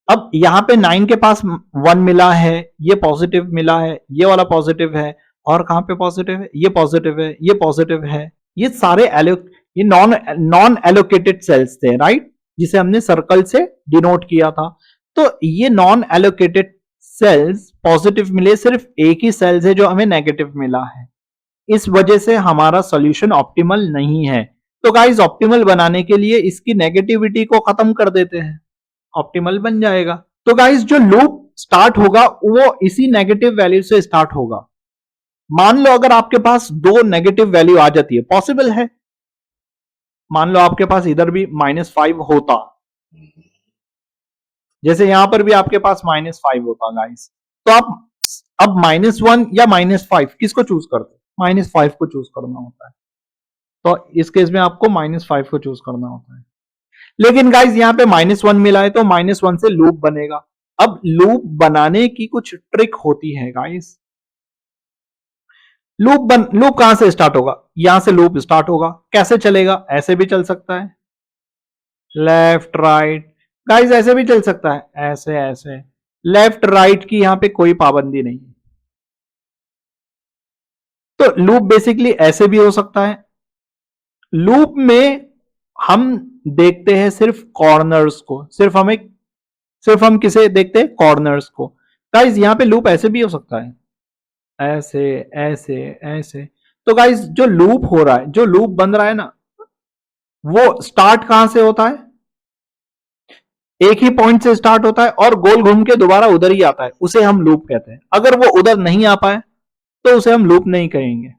Speaker 1: अब यहां पे 9 के पास 1 मिला है, ये पॉजिटिव मिला है, ये वाला पॉजिटिव है, और कहां पे पॉजिटिव है, ये पॉजिटिव है, ये पॉजिटिव है। ये सारे ये नॉन नॉन एलोकेटेड सेल्स थे, राइट, जिसे हमने सर्कल से डिनोट किया था। तो ये नॉन एलोकेटेड सेल्स पॉजिटिव मिले, सिर्फ एक ही सेल्स है जो हमें नेगेटिव मिला है। इस वजह से हमारा सॉल्यूशन ऑप्टिमल नहीं है। तो गाइस ऑप्टिमल बनाने के लिए इसकी नेगेटिविटी को खत्म कर देते हैं, ऑप्टिमल बन जाएगा। तो गाइस जो लूप स्टार्ट होगा वो इसी नेगेटिव वैल्यू से स्टार्ट होगा। मान लो अगर आपके पास दो नेगेटिव वैल्यू आ जाती है, पॉसिबल है, मान लो आपके पास इधर भी -5 होता, जैसे यहां पर भी आपके पास -5 होता गाइस, तो आप अब -1 या -5 किसको चूज करते, -5 को चूज करना होता है। तो इस केस में आपको -5 को चूज करना होता है। लेकिन गाइस यहां पे -1 मिला है, तो -1 से लूप बनेगा। अब लूप बनाने की कुछ ट्रिक होती है गाइस। लूप कहां से स्टार्ट होगा, यहां से लूप स्टार्ट होगा, कैसे चलेगा, ऐसे भी चल सकता है, लेफ्ट राइट। गाइस ऐसे भी चल सकता है, ऐसे ऐसे, लेफ्ट राइट की यहां पे कोई पाबंदी नहीं है। तो लूप बेसिकली ऐसे भी हो सकता है। लूप में हम देखते हैं सिर्फ कॉर्नर्स को, सिर्फ हम किसे देखते हैं, कॉर्नर्स को। गाइस यहां पे लूप ऐसे भी हो सकता है, ऐसे ऐसे ऐसे। तो गाइस जो लूप हो रहा है, जो लूप बन रहा है ना, वो स्टार्ट कहां से होता है, एक ही पॉइंट से स्टार्ट होता है और गोल घूम के दोबारा उधर ही आता है, उसे हम लूप कहते हैं। अगर वो उधर नहीं आ पाए तो उसे हम लूप नहीं कहेंगे।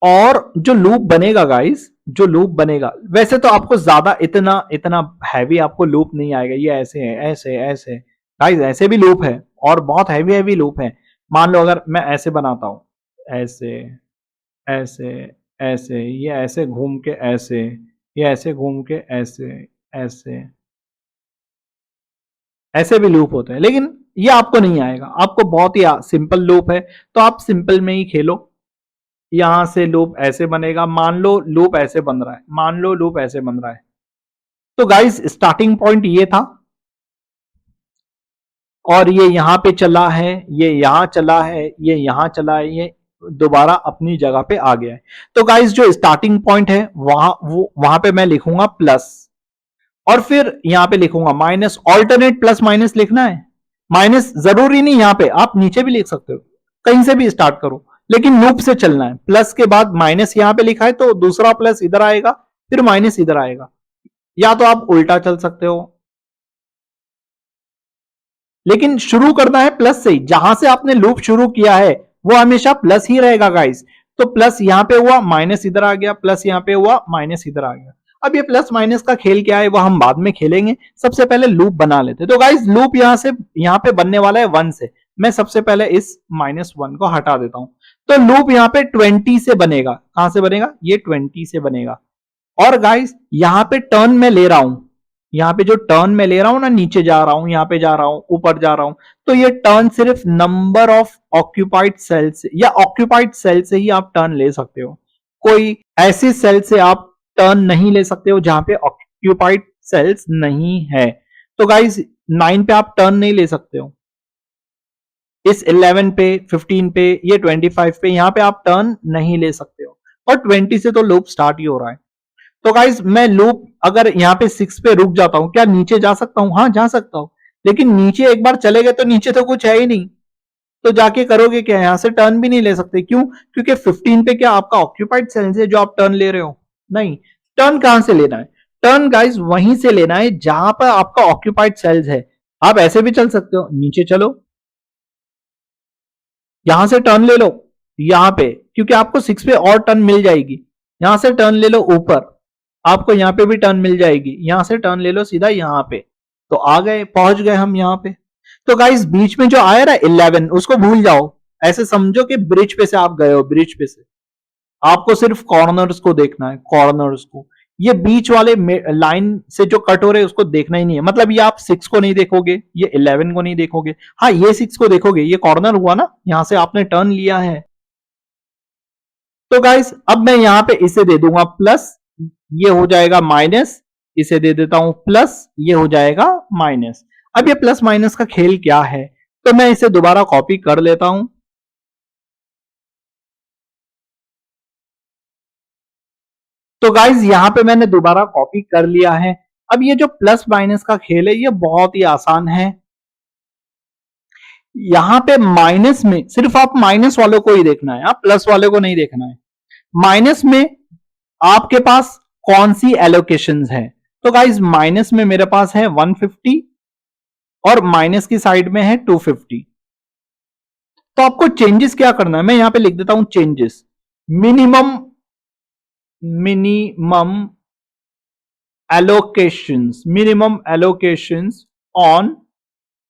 Speaker 1: और जो लूप बनेगा गाइस, जो लूप बनेगा, वैसे तो आपको ज्यादा इतना इतना हैवी आपको लूप नहीं आएगा, ये ऐसे है, ऐसे ऐसे। गाइस ऐसे भी लूप है और बहुत हैवी हैवी लूप है। मान लो अगर मैं ऐसे बनाता हूं, ऐसे ऐसे ऐसे, ये ऐसे घूम के ऐसे, ये ऐसे घूम के ऐसे, ऐसे ऐसे भी लूप होते हैं, लेकिन ये आपको नहीं आएगा, आपको बहुत ही सिंपल लूप है। तो आप सिंपल में ही खेलो। यहां से लूप ऐसे बनेगा, मान लो लूप ऐसे बन रहा है, मान लो लूप ऐसे बन रहा है। तो गाइस स्टार्टिंग पॉइंट ये था और ये यहां पे चला है, ये यहां चला है, ये यहां चला है, ये दोबारा अपनी जगह पे आ गया है। तो गाइस जो स्टार्टिंग पॉइंट है वहां पे मैं लिखूंगा प्लस, और फिर यहां पे लिखूंगा माइनस। ऑल्टरनेट प्लस माइनस लिखना है, माइनस जरूरी नहीं, यहां पे आप नीचे भी लिख सकते हो, कहीं से भी स्टार्ट करो, लेकिन लूप से चलना है। प्लस के बाद माइनस यहां पे लिखा है तो दूसरा प्लस इधर आएगा, फिर माइनस इधर आएगा। या तो आप उल्टा चल सकते हो, लेकिन शुरू करना है प्लस से ही। जहां से आपने लूप शुरू किया है वो हमेशा प्लस ही रहेगा गाइस। तो प्लस यहां पे हुआ, माइनस इधर आ गया, प्लस यहां पे हुआ, माइनस इधर आ गया। अब ये प्लस माइनस का खेल क्या है वो हम बाद में खेलेंगे, सबसे पहले लूप बना लेते। तो गाइस लूप यहां पे बनने वाला है 1 से। मैं सबसे पहले इस -1 को हटा देता हूं। तो लूप यहां पे 20 से बनेगा। कहां से बनेगा, ये 20 से बनेगा। और गाइस यहां पे टर्न में ले रहा हूं, यहां पे जो टर्न में ले रहा हूं ना, नीचे जा रहा हूं, यहां पे जा रहा हूं, ऊपर जा रहा हूं, तो ये टर्न सिर्फ नंबर ऑफ ऑक्यूपाइड सेल से या ऑक्यूपाइड सेल से ही आप टर्न ले सकते हो। कोई ऐसी सेल से आप टर्न नहीं ले सकते हो जहां पे ऑक्यूपाइड सेल्स नहीं है। तो गाइस 9 पे आप टर्न नहीं ले सकते हो, इस 11 पे, 15 पे, ये 25 पे, यहां पे आप टर्न नहीं ले सकते हो। और 20 से तो लूप स्टार्ट ही हो रहा है। तो गाइस मैं लूप अगर यहां पे 6 पे रुक जाता हूं, क्या नीचे जा सकता हूं, हाँ जा सकता हूं, लेकिन नीचे एक बार चले गए तो नीचे तो कुछ है ही नहीं। तो जाके करोगे क्या, यहां से टर्न भी नहीं ले सकते। क्यों, क्योंकि 15 पे क्या आपका ऑक्यूपाइड सेल्स है जो आप टर्न ले रहे हो, नहीं। टर्न कहां से लेना है, टर्न गाइस वहीं से लेना है जहां पर आपका ऑक्यूपाइड सेल्स है। आप ऐसे भी चल सकते हो, नीचे चलो, यहां से टर्न ले लो यहां पे, क्योंकि आपको 6 पे और टर्न मिल जाएगी। यहां से टर्न ले लो ऊपर, आपको यहां पे भी टर्न मिल जाएगी। यहां से टर्न ले लो सीधा यहां पे, तो आ गए, पहुंच गए हम यहां पे। तो गाइस बीच में जो आया ना 11, उसको भूल जाओ। ऐसे समझो कि ब्रिज पे से आप गए हो, ब्रिज पे से आपको सिर्फ कॉर्नर्स को देखना है, कॉर्नर्स को। ये बीच वाले लाइन से जो कट हो रहे हैं उसको देखना ही नहीं है। मतलब ये आप 6 को नहीं देखोगे, ये 11 को नहीं देखोगे, हाँ ये 6 को देखोगे, ये कॉर्नर हुआ ना, यहां से आपने टर्न लिया है। तो गाइस अब मैं यहां पे इसे दे दूंगा प्लस, ये हो जाएगा माइनस, इसे दे देता हूं प्लस, ये हो जाएगा माइनस। अब ये प्लस माइनस का खेल क्या है, तो मैं इसे दोबारा कॉपी कर लेता हूं। तो गाइज यहां पे मैंने दोबारा कॉपी कर लिया है। अब ये जो प्लस माइनस का खेल है ये बहुत ही आसान है। यहां पे माइनस में सिर्फ आप माइनस वालों को ही देखना है, आप प्लस वाले को नहीं देखना है। माइनस में आपके पास कौन सी एलोकेशंस है, तो गाइज माइनस में मेरे पास है 150 और माइनस की साइड में है 250। तो आपको चेंजेस क्या करना है, मैं यहां पे लिख देता हूं changes. Minimum minimum allocations on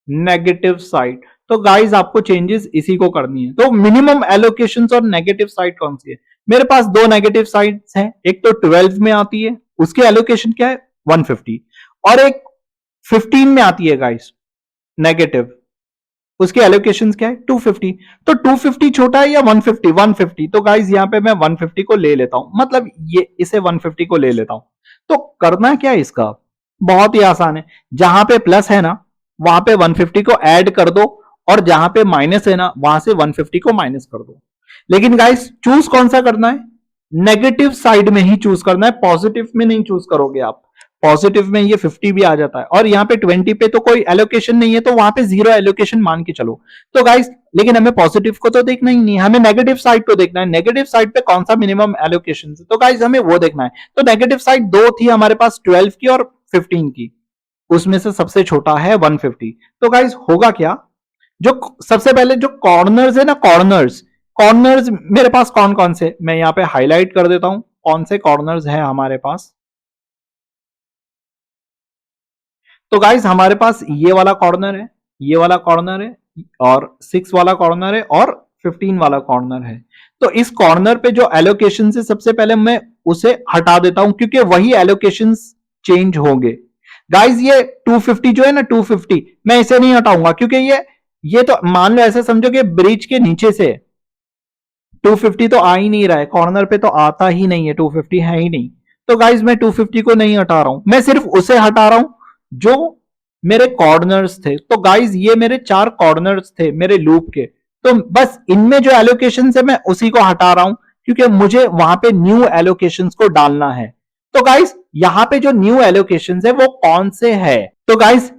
Speaker 1: negative side. तो गाइज आपको चेंजेस इसी को करनी है। तो मिनिमम एलोकेशंस और नेगेटिव साइड कौन सी है, मेरे पास दो नेगेटिव साइड्स हैं, एक तो 12 में आती है, उसकी एलोकेशन क्या है 150, और एक 15 में आती है गाइज नेगेटिव, उसके एलोकेशंस क्या है 250। तो 250 छोटा है या 150? 150। तो गाइज यहां पे मैं 150 को ले लेता हूं, मतलब ये इसे 150 को ले लेता हूं। तो करना क्या है इसका, बहुत ही आसान है। जहां पे प्लस है ना वहां पे 150 को ऐड कर दो, और जहां पे माइनस है ना वहां से 150 को माइनस कर दो। लेकिन गाइस चूज कौन सा करना है, नेगेटिव साइड में ही चूज करना है, पॉजिटिव में नहीं चूज करोगे आप। पॉजिटिव में ये 50 भी आ जाता है, और यहाँ पे 20 पे तो कोई एलोकेशन नहीं है, तो वहां पे जीरो एलोकेशन मान के चलो। तो गाइस लेकिन हमें पॉजिटिव को तो देखना ही नहीं है, हमें नेगेटिव साइड को देखना है। नेगेटिव साइड पे कौन सा मिनिमम एलोकेशन है, तो गाइस हमें वो देखना है। तो नेगेटिव साइड दो थी हमारे पास, 12 की और 15 की, उसमें से सबसे छोटा है 150। तो गाइस होगा क्या, जो सबसे पहले जो कॉर्नर्स है ना, कॉर्नर्स कॉर्नर्स मेरे पास कौन कौन से, मैं यहां पे हाईलाइट कर देता हूं कौन से कॉर्नर्स है हमारे पास। तो गाइस हमारे पास ये वाला कॉर्नर है, ये वाला कॉर्नर है, और 6 वाला कॉर्नर है, और 15 वाला कॉर्नर है। तो इस कॉर्नर पे जो एलोकेशन है सबसे पहले मैं उसे हटा देता हूं, क्योंकि वही एलोकेशन चेंज होंगे। गाइस ये 250 जो है ना 250, मैं इसे नहीं हटाऊंगा, क्योंकि ये तो मान लो ऐसे समझो कि ब्रिज के नीचे से 250 तो आ ही नहीं रहा है, कॉर्नर पे तो आता ही नहीं है, 250 है ही नहीं। तो गाइज मैं 250 को नहीं हटा रहा हूं, मैं सिर्फ उसे हटा रहा हूं जो मेरे कॉर्नर्स थे। तो गाइज ये मेरे 4 कॉर्नर्स थे मेरे लूप के, तो बस इनमें जो एलोकेशन है मैं उसी को हटा रहा हूं, क्योंकि मुझे वहां पे न्यू एलोकेशन को डालना है। तो गाइज यहां पे जो न्यू एलोकेशन है वो कौन से है, तो गाइज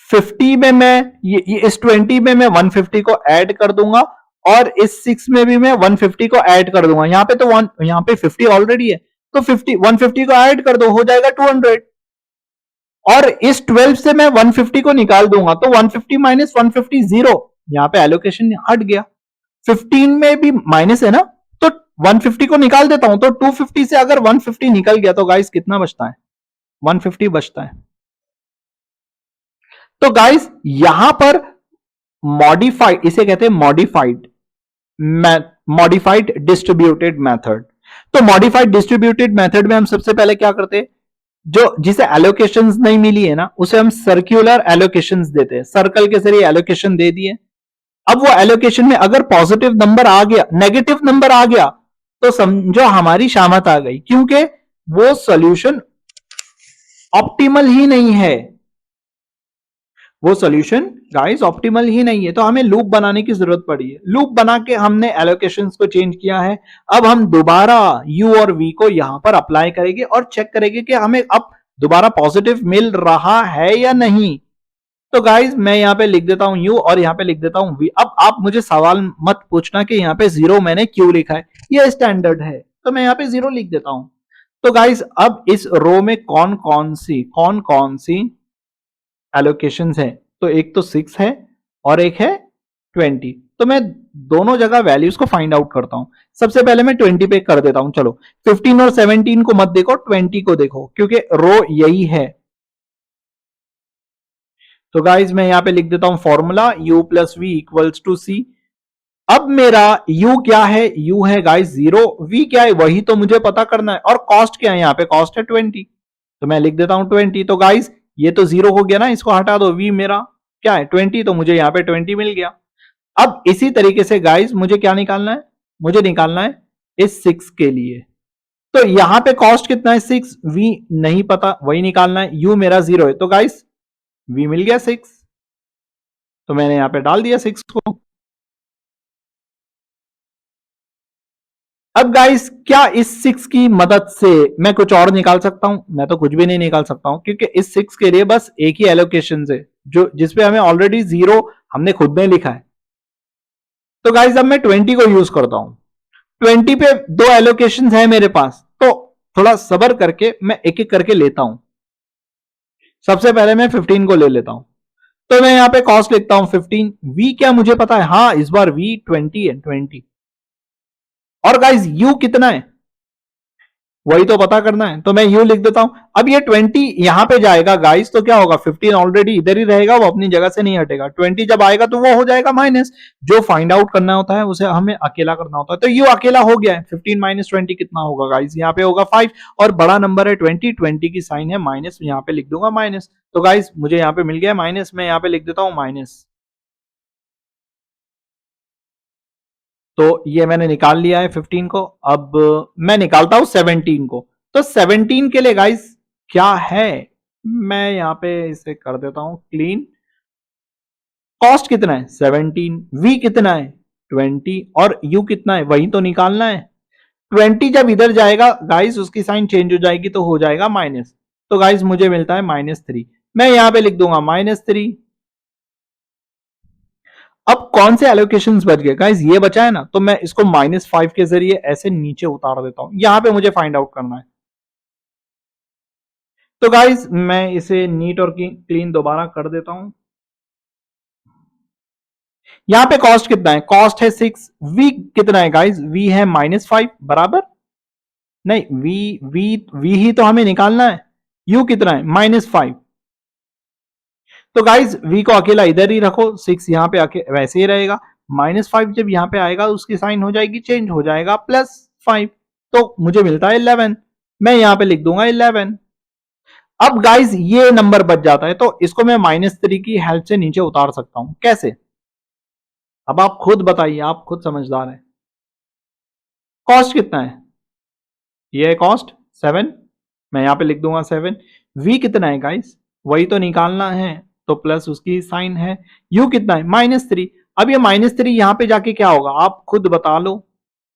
Speaker 1: 50 में मैं इस 20 में मैं 150 को ऐड कर दूंगा, और इस 6 में भी मैं 150 को ऐड कर दूंगा। यहां पे तो यहां पे 50 ऑलरेडी है, तो 150 को ऐड कर दो, हो जाएगा 200। और इस 12 से मैं 150 को निकाल दूंगा, तो 150 माइनस 150 जीरो, यहां पे एलोकेशन हट गया। 15 में भी माइनस है ना, तो 150 को निकाल देता हूं, तो 250 से अगर 150 निकल गया तो गाइस कितना बचता है, 150 बचता है। तो गाइस यहां पर मॉडिफाइड, इसे कहते हैं मॉडिफाइड, मॉडिफाइड डिस्ट्रीब्यूटेड मेथड। तो मॉडिफाइड डिस्ट्रीब्यूटेड मेथड में हम सबसे पहले क्या करते हैं, जो जिसे एलोकेशंस नहीं मिली है ना उसे हम सर्कुलर एलोकेशंस देते हैं, सर्कल के जरिए एलोकेशन दे दिए। अब वो एलोकेशन में अगर पॉजिटिव नंबर आ गया, नेगेटिव नंबर आ गया, तो समझो हमारी शामत आ गई, क्योंकि वो सॉल्यूशन ऑप्टिमल ही नहीं है, वो सॉल्यूशन गाइस ऑप्टिमल ही नहीं है। तो हमें लूप बनाने की जरूरत पड़ी है, लूप बना के हमने एलोकेशंस को चेंज किया है। अब हम दोबारा u और v को यहां पर अप्लाई करेंगे और चेक करेंगे कि हमें अब दोबारा पॉजिटिव मिल रहा है या नहीं। तो गाइस मैं यहां पे लिख देता हूं u और यहां पे लिख देता हूं v। अब आप मुझे सवाल मत पूछना कि यहां पे जीरो मैंने क्यों लिखा है, ये स्टैंडर्ड है, तो मैं यहां पे जीरो लिख देता हूं। तो गाइस अब इस रो में कौन कौन सी एलोकेशंस है, तो एक तो 6 है और एक है 20। तो मैं दोनों जगह वैल्यूज को फाइंड आउट करता हूं। सबसे पहले मैं 20 पे कर देता हूं, चलो 15 और 17 को मत देखो, 20 को देखो, क्योंकि रो यही है। तो गाइज मैं यहां पे लिख देता हूं formula u plus V equals to C. अब मेरा u क्या है, u है गाइज 0, v क्या है वही तो मुझे पता करना है, और कॉस्ट क्या है, यहां पे कॉस्ट है 20, तो मैं लिख देता हूं 20। तो गाइज ये तो 0 हो गया ना, इसको हटा दो, v मेरा क्या है 20, तो मुझे यहां पे 20 मिल गया। अब इसी तरीके से गाइज मुझे क्या निकालना है, मुझे निकालना है इस 6 के लिए। तो यहां पे कॉस्ट कितना है 6, v नहीं पता, वही निकालना है, u मेरा 0 है, तो गाइज v मिल गया 6, तो मैंने यहां पे डाल दिया 6 को। अब गाइस क्या इस 6 की मदद से मैं कुछ और निकाल सकता हूं, मैं तो कुछ भी नहीं निकाल सकता हूं, क्योंकि इस 6 के लिए बस एक ही एलोकेशन है, जो जिसपे हमें ऑलरेडी 0 हमने खुद ने लिखा है। तो गाइस अब मैं 20 को यूज करता हूं, 20 पे दो एलोकेशन है मेरे पास, तो थोड़ा सबर करके मैं एक एक करके लेता हूं। सबसे पहले मैं 15 को ले लेता हूं, तो मैं यहां पे कॉस्ट लिखता हूं 15। वी क्या मुझे पता है, हाँ इस बार वी 20 है, 20। और गाइस यू कितना है वही तो पता करना है, तो मैं यू लिख देता हूं। अब ये 20 यहां पे जाएगा गाइस, तो क्या होगा 15 ऑलरेडी इधर ही रहेगा, वो अपनी जगह से नहीं हटेगा। 20 जब आएगा तो वो हो जाएगा माइनस, जो फाइंड आउट करना होता है उसे हमें अकेला करना होता है। तो यू अकेला हो गया है, 15 माइनस 20 कितना होगा गाइस, यहाँ पे होगा 5, और बड़ा नंबर है 20, 20 की साइन है माइनस, यहाँ पे लिख दूंगा माइनस। तो गाइस मुझे यहाँ पे मिल गया माइनस, मैं यहाँ पे लिख देता हूँ माइनस। तो ये मैंने निकाल लिया है 15 को। अब मैं निकालता हूं 17 को। तो 17 के लिए गाइस क्या है, मैं यहां पे इसे कर देता हूं क्लीन। कॉस्ट कितना है 17, वी कितना है 20 और यू कितना है वही तो निकालना है। 20 जब इधर जाएगा गाइस उसकी साइन चेंज हो जाएगी तो हो जाएगा माइनस। तो गाइस मुझे मिलता है -3। मैं यहां पे लिख दूंगा -3। अब कौन से एलोकेशंस बच गए गाइस, ये बचा है ना, तो मैं इसको -5 के जरिए ऐसे नीचे उतार देता हूं। यहां पे मुझे फाइंड आउट करना है। तो गाइस मैं इसे नीट और क्लीन दोबारा कर देता हूं। यहां पे कॉस्ट कितना है, कॉस्ट है 6, वी कितना है गाइस, वी है -5 बराबर। नहीं, वी वी वी ही तो हमें निकालना है। यू कितना है -5। तो गाइज वी को अकेला इधर ही रखो, 6 यहां पे आके वैसे ही रहेगा। -5 जब यहां पे आएगा उसकी साइन हो जाएगी चेंज, हो जाएगा +5। तो मुझे मिलता है 11। मैं यहां पे लिख दूंगा 11। अब गाइज ये नंबर बच जाता है तो इसको मैं -3 की हेल्प से नीचे उतार सकता हूं। कैसे, अब आप खुद बताइए, आप खुद समझदार हैं। कॉस्ट कितना है, ये है कॉस्ट 7। मैं यहां पे लिख दूंगा 7। वी कितना है गाइस, वही तो निकालना है, तो प्लस उसकी साइन है। यू कितना है -3। अब ये -3 यहां पे जाके क्या होगा आप खुद बता लो,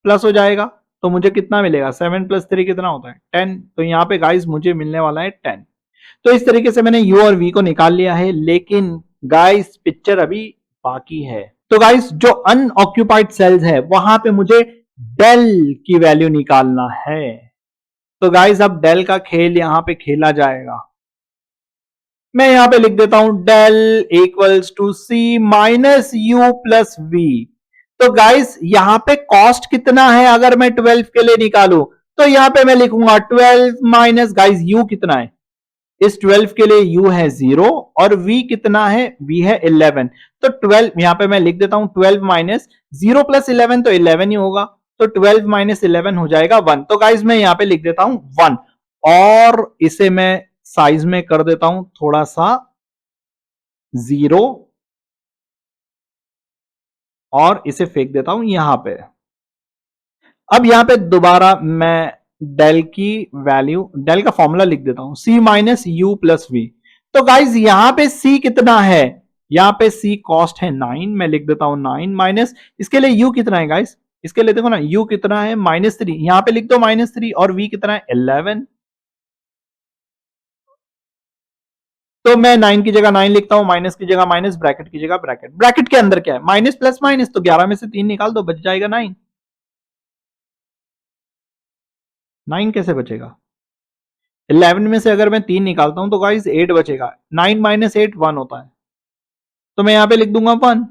Speaker 1: प्लस हो जाएगा। तो मुझे कितना मिलेगा, 7 + 3 कितना होता है 10। तो यहाँ पे गाइस मुझे मिलने वाला है 10। तो इस तरीके से मैंने यू और वी को निकाल लिया है, लेकिन गाइस पिक्चर अभी बाकी है। तो गाइस जो अनऑक्यूपाइड सेल्स है वहां पे मुझे डेल की वैल्यू निकालना है। तो गाइस अब डेल का खेल यहां पे खेला जाएगा। मैं यहां पे लिख देता हूं del equals to C minus U plus V. तो गाइस यहां पे कॉस्ट कितना है अगर मैं 12 के लिए निकालूं, तो यहां पे मैं लिखूंगा 12 माइनस गाइस यू कितना है, इस 12 के लिए u है 0 और v कितना है, v है 11। तो 12 यहां पे मैं लिख देता हूं 12 माइनस 0 + 11 तो 11 ही होगा। तो 12 - 11 हो जाएगा 1। तो गाइज मैं यहां पे लिख देता हूं 1 और इसे मैं साइज में कर देता हूं थोड़ा सा 0 और इसे फेंक देता हूं यहां पे। अब यहां पे दोबारा मैं डेल की वैल्यू, डेल का फॉर्मूला लिख देता हूं c minus U plus V. तो गाइज यहां पे c कितना है, यहां पे c कॉस्ट है 9, मैं लिख देता हूं 9 माइनस इसके लिए u कितना है गाइज, इसके लिए देखो ना u कितना है -3, यहां पे लिख दो -3 और v कितना है 11। तो मैं 9 की जगह 9 लिखता हूं, माइनस की जगह माइनस, ब्रैकेट की जगह ब्रैकेट। ब्रैकेट के अंदर क्या है, माइनस प्लस माइनस, तो 11 में से 3 निकाल दो बच जाएगा 9। 9 कैसे बचेगा, 11 में से अगर मैं 3 निकालता हूं तो गाइस 8 बचेगा। 9 - 8 1 होता है, तो मैं यहां पे लिख दूंगा 1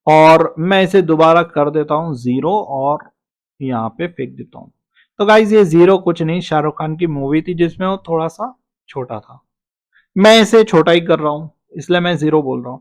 Speaker 1: और मैं इसे दोबारा कर देता हूं 0 और यहां पे फेंक देता हूं। तो गाइस ये 0 कुछ नहीं, शाहरुख खान की मूवी थी जिसमें वो थोड़ा सा छोटा था। मैं इसे छोटा ही कर रहा हूं इसलिए मैं 0 बोल रहा हूं।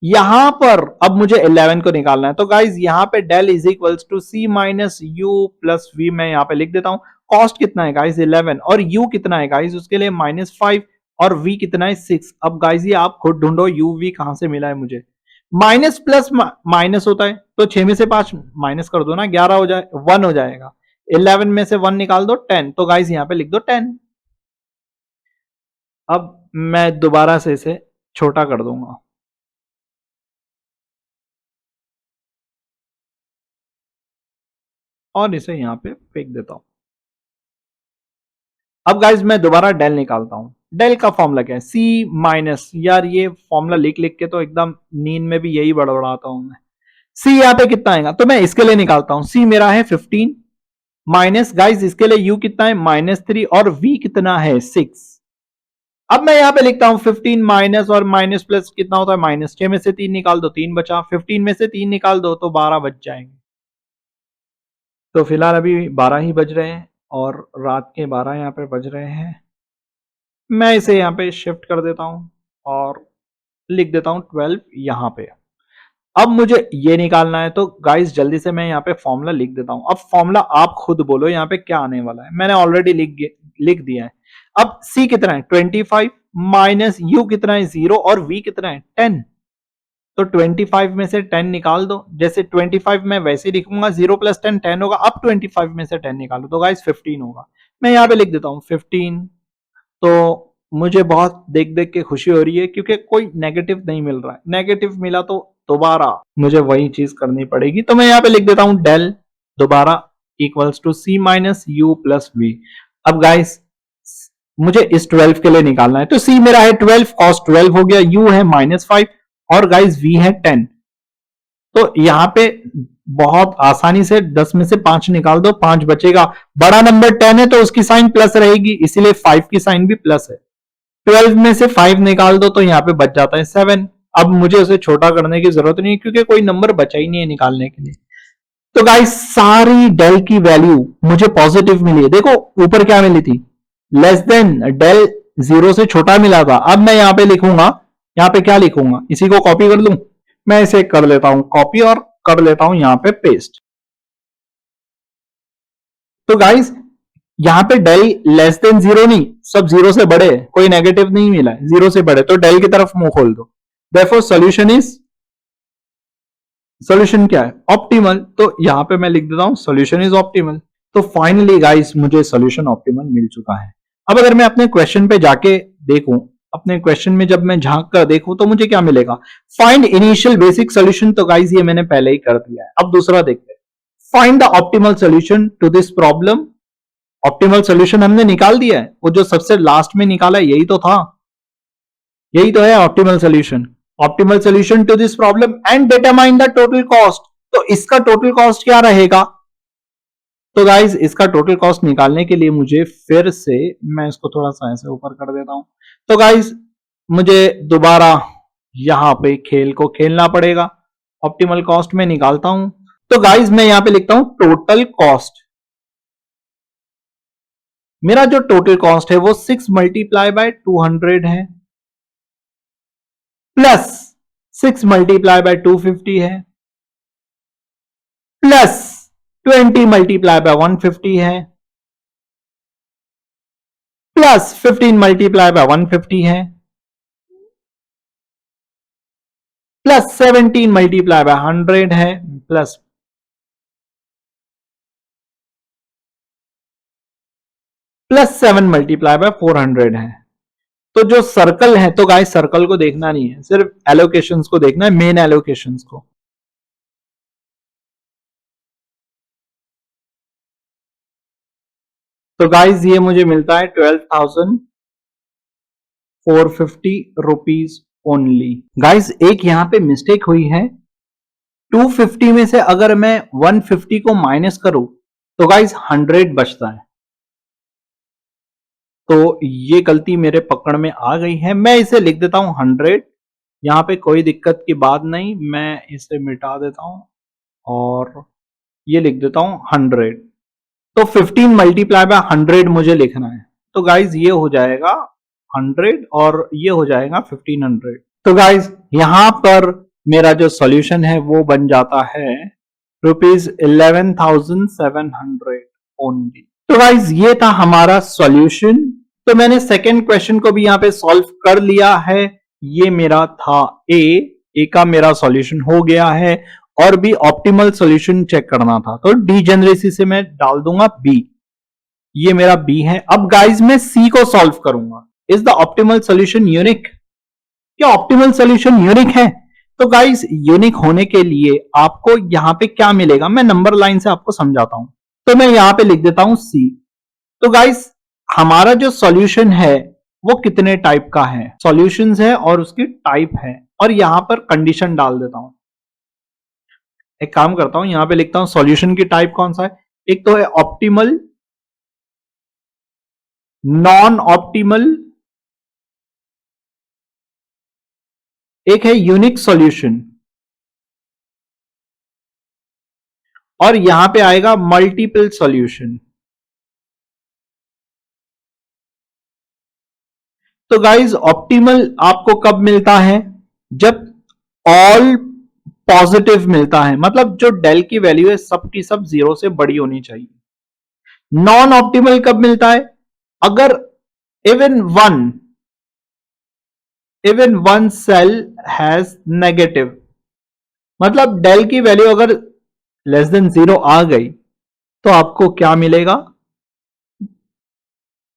Speaker 1: यहां पर अब मुझे 11 को निकालना है। तो गाइज यहां पे del is equals to C minus U plus V, मैं यहां पे लिख देता हूं। कॉस्ट कितना है गाइज 11 और यू कितना है गाइज, उसके लिए -5 और वी कितना है 6। अब गाइज ये आप खुद ढूंढो यू वी कहां से मिला है मुझे। माइनस प्लस माइनस होता है तो 6 में से 5 माइनस कर दो ना, 11 हो जाए 1 हो जाएगा। 11 में से 1 निकाल दो 10, तो गाइज यहां पे लिख दो 10। अब मैं दोबारा से इसे छोटा कर दूंगा और इसे यहां पे फेंक देता हूं। अब गाइज मैं दोबारा डेल निकालता हूं। डेल का फॉर्मूला क्या है, सी माइनस, यार ये फॉर्मूला लिख लिख के तो एकदम नींद में भी यही बड़बड़ाता हूं मैं। सी यहां पे कितना आएगा, तो मैं इसके लिए निकालता हूं। सी मेरा है 15 माइनस गाइज इसके लिए यू कितना है -3 और वी कितना है 6। अब मैं यहां पे लिखता हूं 15 माइनस और माइनस प्लस कितना होता है माइनस, 6 में से 3 निकाल दो 3 बचा, 15 में से 3 निकाल दो तो 12 बच जाएंगे। तो फिलहाल अभी 12 ही बज रहे हैं और रात के 12 यहाँ पे बज रहे हैं। मैं इसे यहाँ पे शिफ्ट कर देता हूँ और लिख देता हूँ 12 यहाँ पे। अब मुझे ये निकालना है तो गाइस जल्दी से मैं यहाँ पे फॉर्मूला लिख देता हूँ। अब फॉर्मूला आप खुद बोलो यहाँ पे क्या आने वाला है, मैंने ऑलरेडी लिख दिया है। अब C कितना है 25 माइनस यू कितना है 0 और V कितना है 10। तो 25 में से 10 निकाल दो। जैसे 25 में वैसे ही लिखूंगा, 0 प्लस 10 10 होगा। अब 25 में से 10 निकालो तो गाइस 15 होगा। मैं यहाँ पे लिख देता हूँ 15। तो मुझे बहुत देख देख के खुशी हो रही है क्योंकि कोई नेगेटिव नहीं मिल रहा है। नेगेटिव मिला तो दोबारा मुझे वही चीज करनी पड़ेगी। तो मैं यहाँ पे लिख देता हूँ डेल दोबारा equals to C minus U plus V. अब गाइस मुझे इस 12 के लिए निकालना है, तो सी मेरा है 12, कॉस 12 हो गया, यू है -5 और गाइस वी है 10। तो यहां पे बहुत आसानी से 10 में से 5 निकाल दो, 5 बचेगा। बड़ा नंबर 10 है तो उसकी साइन प्लस रहेगी, इसीलिए 5 की साइन भी प्लस है। 12 में से 5 निकाल दो तो यहां पे बच जाता है 7। अब मुझे उसे छोटा करने की जरूरत नहीं क्योंकि कोई नंबर बचा ही नहीं है निकालने के लिए। तो गाइस सारी डेल की वैल्यू मुझे पॉजिटिव मिली है। देखो ऊपर क्या मिली थी, लेस देन, डेल 0 से छोटा मिला था। अब मैं यहां पे लिखूंगा, यहां पे क्या लिखूंगा, इसी को कॉपी कर लूं। मैं इसे कर लेता हूं कॉपी और कर लेता हूं यहां पे पेस्ट। तो गाइस यहां पे डेल लेस देन 0 नहीं, सब 0 से बड़े, कोई नेगेटिव नहीं मिला है, 0 से बड़े, तो डेल की तरफ मुंह खोल दो। देयरफॉर सॉल्यूशन क्या है, ऑप्टिमल। तो यहां पे मैं लिख देता हूं सॉल्यूशन इज ऑप्टिमल। तो फाइनली गाइस मुझे सॉल्यूशन ऑप्टिमल मिल चुका है। अब अगर मैं अपने क्वेश्चन पे जाके देखूं, अपने क्वेश्चन में जब मैं झांक कर देखूं तो मुझे क्या मिलेगा, फाइंड इनिशियल बेसिक सॉल्यूशन। तो गाइस ये मैंने पहले ही कर दिया है। अब दूसरा देखते हैं, find the optimal solution to this problem. Optimal solution हमने निकाल दिया है, वो जो सबसे लास्ट में निकाला है यही तो था, यही तो है optimal solution. Optimal solution to this problem and determine the total cost. तो इसका टोटल कॉस्ट क्या रहेगा, तो गाइज इसका टोटल कॉस्ट निकालने के लिए मुझे फिर से, मैं इसको थोड़ा सा ऐसे ऊपर कर देता हूं। तो गाइज मुझे दोबारा यहां पे खेल को खेलना पड़ेगा। ऑप्टिमल कॉस्ट में निकालता हूं। तो गाइज मैं यहां पे लिखता हूं टोटल कॉस्ट। मेरा जो टोटल कॉस्ट है वो 6 मल्टीप्लाई बाय 200 है, प्लस 6 मल्टीप्लाई बाय 250 है, प्लस 20 मल्टीप्लाई बाय 150 है, प्लस 15 मल्टीप्लाई बाय 150 है, प्लस 17 मल्टीप्लाई बाय 100 है, प्लस 7 मल्टीप्लाई बाय 400 है। तो जो सर्कल है, तो गाइस सर्कल को देखना नहीं है, सिर्फ एलोकेशंस को देखना है, मेन एलोकेशंस को। तो गाइस ये मुझे मिलता है 12,450 ओनली। गाइस एक यहां पे मिस्टेक हुई है, 250 में से अगर मैं 150 को माइनस करूं तो गाइस 100 बचता है। तो ये गलती मेरे पकड़ में आ गई है, मैं इसे लिख देता हूं 100। यहां पे कोई दिक्कत की बात नहीं, मैं इसे मिटा देता हूं और ये लिख देता हूं 100। तो 15 मल्टीप्लाई बाय 100 मुझे लिखना है। तो गाइज ये हो जाएगा 100 और ये हो जाएगा 1500। तो गाइज यहां पर मेरा जो सॉल्यूशन है वो बन जाता है ₹11,700 ओनली। तो गाइज ये था हमारा सॉल्यूशन। तो मैंने सेकेंड क्वेश्चन को भी यहां पे सॉल्व कर लिया है। ये मेरा था ए का मेरा सॉल्यूशन हो गया है, और भी ऑप्टिमल सॉल्यूशन चेक करना था तो डीजेनरेसी से मैं डाल दूंगा बी। ये मेरा बी है। अब गाइज मैं सी को सॉल्व करूंगा। Is the optimal solution unique, क्या ऑप्टिमल सॉल्यूशन यूनिक है? तो गाइज यूनिक होने के लिए आपको यहां पे क्या मिलेगा, मैं नंबर लाइन से आपको समझाता हूं। तो मैं यहां पे लिख देता हूं सी। तो गाइज हमारा जो सॉल्यूशन है वो कितने टाइप का है, सॉल्यूशंस है और उसकी टाइप है, और यहां पर कंडीशन डाल देता हूं। एक काम करता हूं, यहां पे लिखता हूं सॉल्यूशन की टाइप कौन सा है। एक तो है ऑप्टिमल, नॉन ऑप्टिमल, एक है यूनिक सॉल्यूशन, और यहां पे आएगा मल्टीपल सॉल्यूशन। तो गाइज ऑप्टिमल आपको कब मिलता है, जब ऑल पॉजिटिव मिलता है, मतलब जो डेल की वैल्यू है सबकी सब 0 से बड़ी होनी चाहिए। नॉन ऑप्टिमल कब मिलता है, अगर even one cell has negative, मतलब डेल की वैल्यू अगर लेस देन 0 आ गई तो आपको क्या मिलेगा,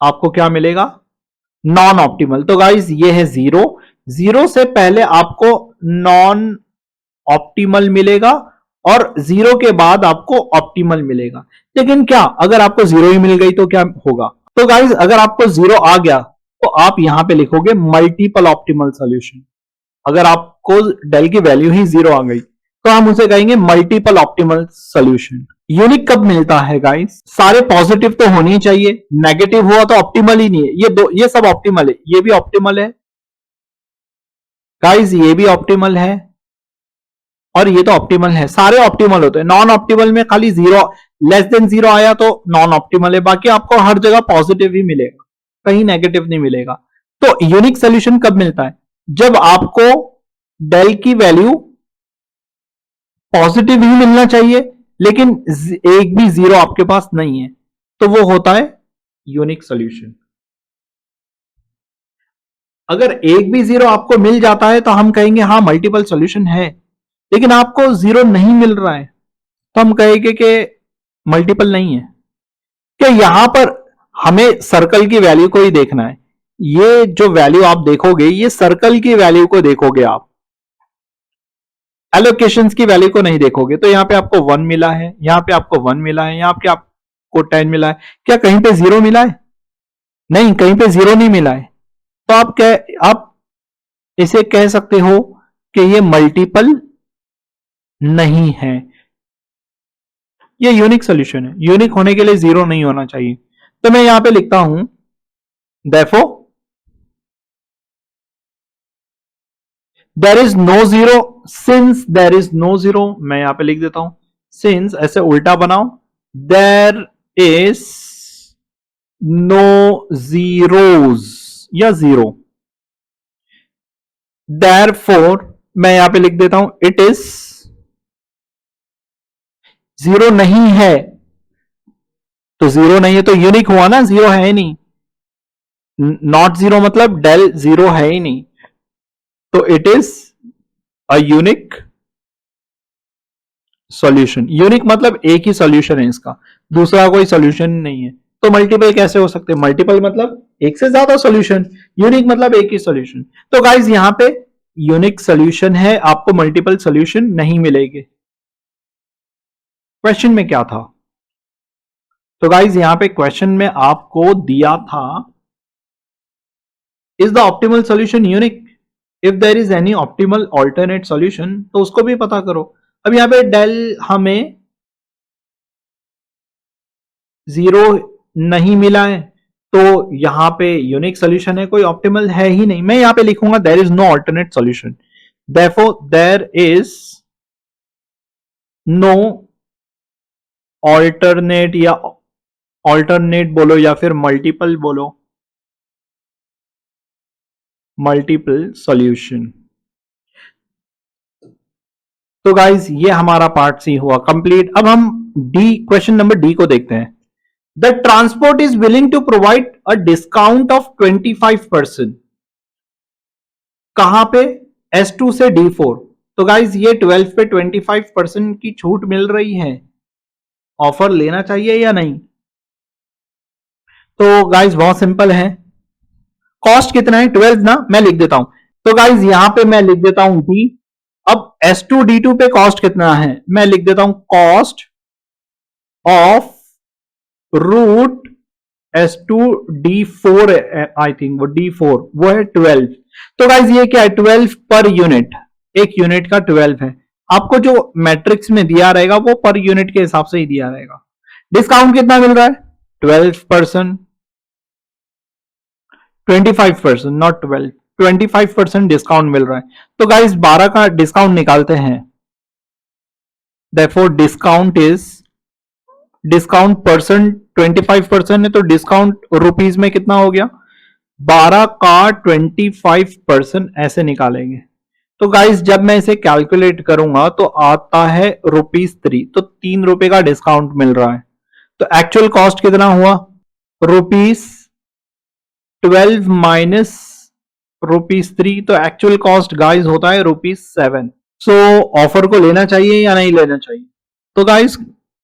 Speaker 1: आपको क्या मिलेगा, नॉन ऑप्टिमल। तो गाइज ये है 0, 0 से पहले आपको नॉन ऑप्टिमल मिलेगा और 0 के बाद आपको ऑप्टिमल मिलेगा। लेकिन क्या अगर आपको 0 ही मिल गई तो क्या होगा? तो गाइज अगर आपको 0 आ गया तो आप यहां पे लिखोगे मल्टीपल ऑप्टिमल सॉल्यूशन। अगर आपको डेल की वैल्यू ही 0 आ गई तो हम उसे कहेंगे मल्टीपल ऑप्टिमल सॉल्यूशन। यूनिक कब मिलता है गाइस? सारे पॉजिटिव तो होने ही चाहिए, नेगेटिव हुआ तो ऑप्टिमल ही नहीं है। ये सब ऑप्टिमल है, ये भी ऑप्टिमल है गाइस, ये भी ऑप्टिमल है और ये तो ऑप्टिमल है। सारे ऑप्टिमल होते हैं। नॉन ऑप्टिमल में खाली 0 लेस देन 0 आया तो नॉन ऑप्टिमल है, बाकी आपको हर जगह पॉजिटिव ही मिलेगा, कहीं नेगेटिव नहीं मिलेगा। तो यूनिक सोल्यूशन कब मिलता है? जब आपको डेल की वैल्यू पॉजिटिव ही मिलना चाहिए लेकिन एक भी 0 आपके पास नहीं है, तो वो होता है यूनिक सोल्यूशन। अगर एक भी 0 आपको मिल जाता है तो हम कहेंगे हाँ मल्टीपल सोल्यूशन है, लेकिन आपको 0 नहीं मिल रहा है तो हम कहेंगे कि मल्टीपल नहीं है। क्या यहां पर हमें सर्कल की वैल्यू को ही देखना है? ये जो वैल्यू आप देखोगे ये सर्कल की वैल्यू को देखोगे आप, एलोकेशंस की वैल्यू को नहीं देखोगे। तो यहां पे आपको 1 मिला है, यहां पे आपको 1 मिला है, यहां पे आपको 10 मिला है। क्या कहीं पे 0 मिला है? नहीं, कहीं पे 0 नहीं मिला है। तो आप इसे कह सकते हो कि ये मल्टीपल नहीं है, ये यूनिक सोल्यूशन है। यूनिक होने के लिए 0 नहीं होना चाहिए। तो मैं यहां पे लिखता हूं therefore there is no 0, since there is no 0, मैं यहां पे लिख देता हूं since, ऐसे उल्टा बनाओ, there is no zeros या 0, therefore मैं यहां पे लिख देता हूं it is 0 नहीं है। तो 0 नहीं है तो यूनिक हुआ ना, 0 है ही नहीं। नॉट 0 मतलब डेल 0 है ही नहीं, तो it is a unique solution. Unique मतलब एक ही सॉल्यूशन है इसका, दूसरा कोई सॉल्यूशन नहीं है। तो मल्टीपल कैसे हो सकते हैं? मल्टीपल मतलब एक से ज्यादा सॉल्यूशन, यूनिक मतलब एक ही सॉल्यूशन। तो गाइज यहां पे यूनिक सॉल्यूशन है, आपको मल्टीपल सॉल्यूशन नहीं मिलेंगे। क्वेश्चन में क्या था? तो गाइज यहां पे क्वेश्चन में आपको दिया था is the optimal solution unique, if there is any optimal alternate solution, तो उसको भी पता करो। अब यहां पे डेल हमें 0 नहीं मिला है तो यहां पे यूनिक सॉल्यूशन है, कोई ऑप्टिमल है ही नहीं। मैं यहां पे लिखूंगा there is no alternate solution, therefore there is no alternate, या ऑल्टरनेट बोलो या फिर मल्टीपल बोलो, मल्टीपल सॉल्यूशन। तो गाइज ये हमारा पार्ट सी हुआ कंप्लीट। अब हम डी, क्वेश्चन नंबर डी को देखते हैं। The transport is willing to provide a discount of 25%। कहां पे? S2 से D4। तो गाइज ये 12 पे 25% की छूट मिल रही है, ऑफर लेना चाहिए या नहीं? तो गाइज बहुत सिंपल है, कॉस्ट कितना है? 12 ना, मैं लिख देता हूं। तो गाइज यहां पे मैं लिख देता हूं D। अब S2 D2 पे कॉस्ट कितना है? मैं लिख देता हूं cost of route S2 D4, I think वो D4 वो है 12। तो गाइज ये क्या है? 12 पर यूनिट, एक यूनिट का 12 है। आपको जो मैट्रिक्स में दिया रहेगा वो पर यूनिट के हिसाब से ही दिया रहेगा। डिस्काउंट कितना मिल रहा है? 12%, 25%, नॉट 12, 25% डिस्काउंट मिल रहा है। तो गाइज 12 का डिस्काउंट निकालते हैं, therefore discount is, discount percent 25% है तो डिस्काउंट रुपीज में कितना हो गया? 12 का 25% ऐसे निकालेंगे। तो गाइस जब मैं इसे कैलकुलेट करूंगा तो आता है ₹3, तो 3 रुपए का डिस्काउंट मिल रहा है। तो एक्चुअल कॉस्ट कितना हुआ? ₹12 माइनस ₹3, तो एक्चुअल कॉस्ट गाइस होता है ₹7। सो ऑफर को लेना चाहिए या नहीं लेना चाहिए? तो गाइस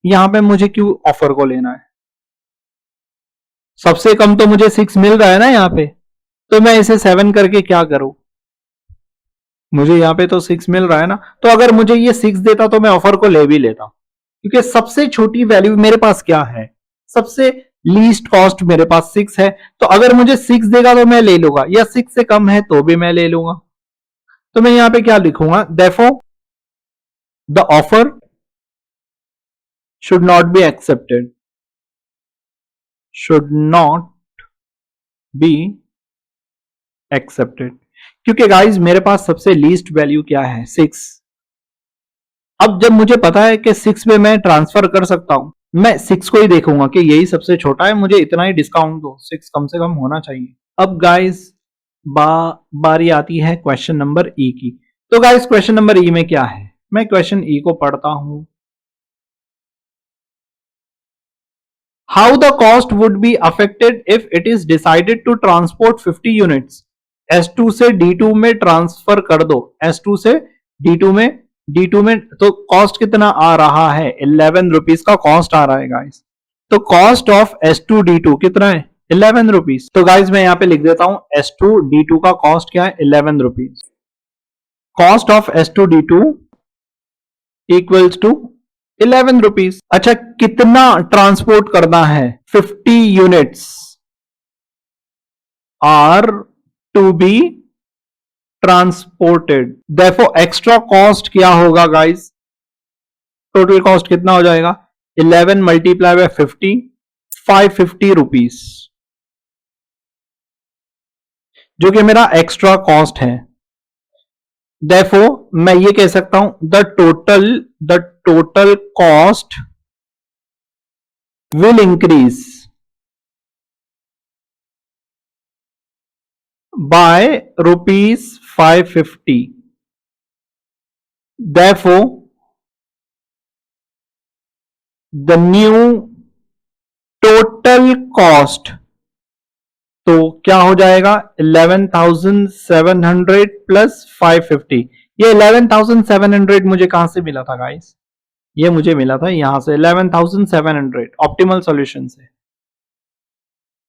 Speaker 1: यहां पे मुझे क्यों ऑफर को लेना है? सबसे कम तो मुझे 6 मिल रहा है ना यहाँ पे, तो मैं इसे 7 करके क्या करूं? मुझे यहाँ पे तो 6 मिल रहा है ना, तो अगर मुझे ये 6 देता तो मैं ऑफर को ले भी लेता, क्योंकि सबसे छोटी वैल्यू मेरे पास क्या है? सबसे लीस्ट कॉस्ट मेरे पास 6 है, तो अगर मुझे 6 देगा तो मैं ले लूंगा, या 6 से कम है तो भी मैं ले लूंगा। तो मैं यहां पे क्या लिखूंगा? Therefore the offer should not be accepted, should not be accepted, क्योंकि गाइज मेरे पास सबसे लीस्ट वैल्यू क्या है? 6। अब जब मुझे पता है कि 6 में मैं ट्रांसफर कर सकता हूं, मैं 6 को ही देखूंगा कि यही सबसे छोटा है, मुझे इतना ही डिस्काउंट दो, 6 कम से कम होना चाहिए। अब गाइस बारी आती है क्वेश्चन नंबर ई की। तो गाइस क्वेश्चन नंबर ई में क्या है? मैं क्वेश्चन ई को पढ़ता हूं। How the cost would be affected if it is decided to transport 50 units, S2 से D2 में ट्रांसफर कर दो, S2 से D2 में, D2 में तो कॉस्ट कितना आ रहा है? 11 रुपीज का कॉस्ट आ रहा है गाइस। तो कॉस्ट ऑफ S2 D2 कितना है? 11 रुपीज। तो गाइस मैं यहां पे लिख देता हूं S2 D2 का कॉस्ट क्या है? 11 rupees. Cost of S2 D2 equals to 11 rupees. अच्छा कितना ट्रांसपोर्ट करना है? 50 units are to be transported, therefore extra cost क्या होगा गाइस? टोटल कॉस्ट कितना हो जाएगा? 11 मल्टीप्लाई बाय 50, 550 रुपीज, जो कि मेरा एक्स्ट्रा कॉस्ट है। देयरफॉर मैं ये कह सकता हूं the total cost will increase by rupees 550. Therefore, the new total cost तो क्या हो जाएगा? 11,700 प्लस 550। ये 11,700 मुझे कहां से मिला था गाइस? ये मुझे मिला था यहां से 11,700 ऑप्टिमल सॉल्यूशन से।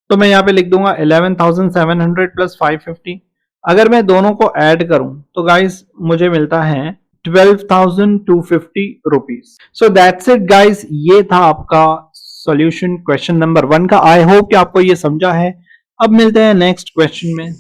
Speaker 1: तो मैं यहां पे लिख दूंगा 11,700 प्लस 550। अगर मैं दोनों को ऐड करूं तो गाइस मुझे मिलता है 12,250 rupees. So that's it guys, ये था आपका सॉल्यूशन क्वेश्चन नंबर 1 का। आई होप कि आपको ये समझा है। अब मिलते हैं नेक्स्ट क्वेश्चन में।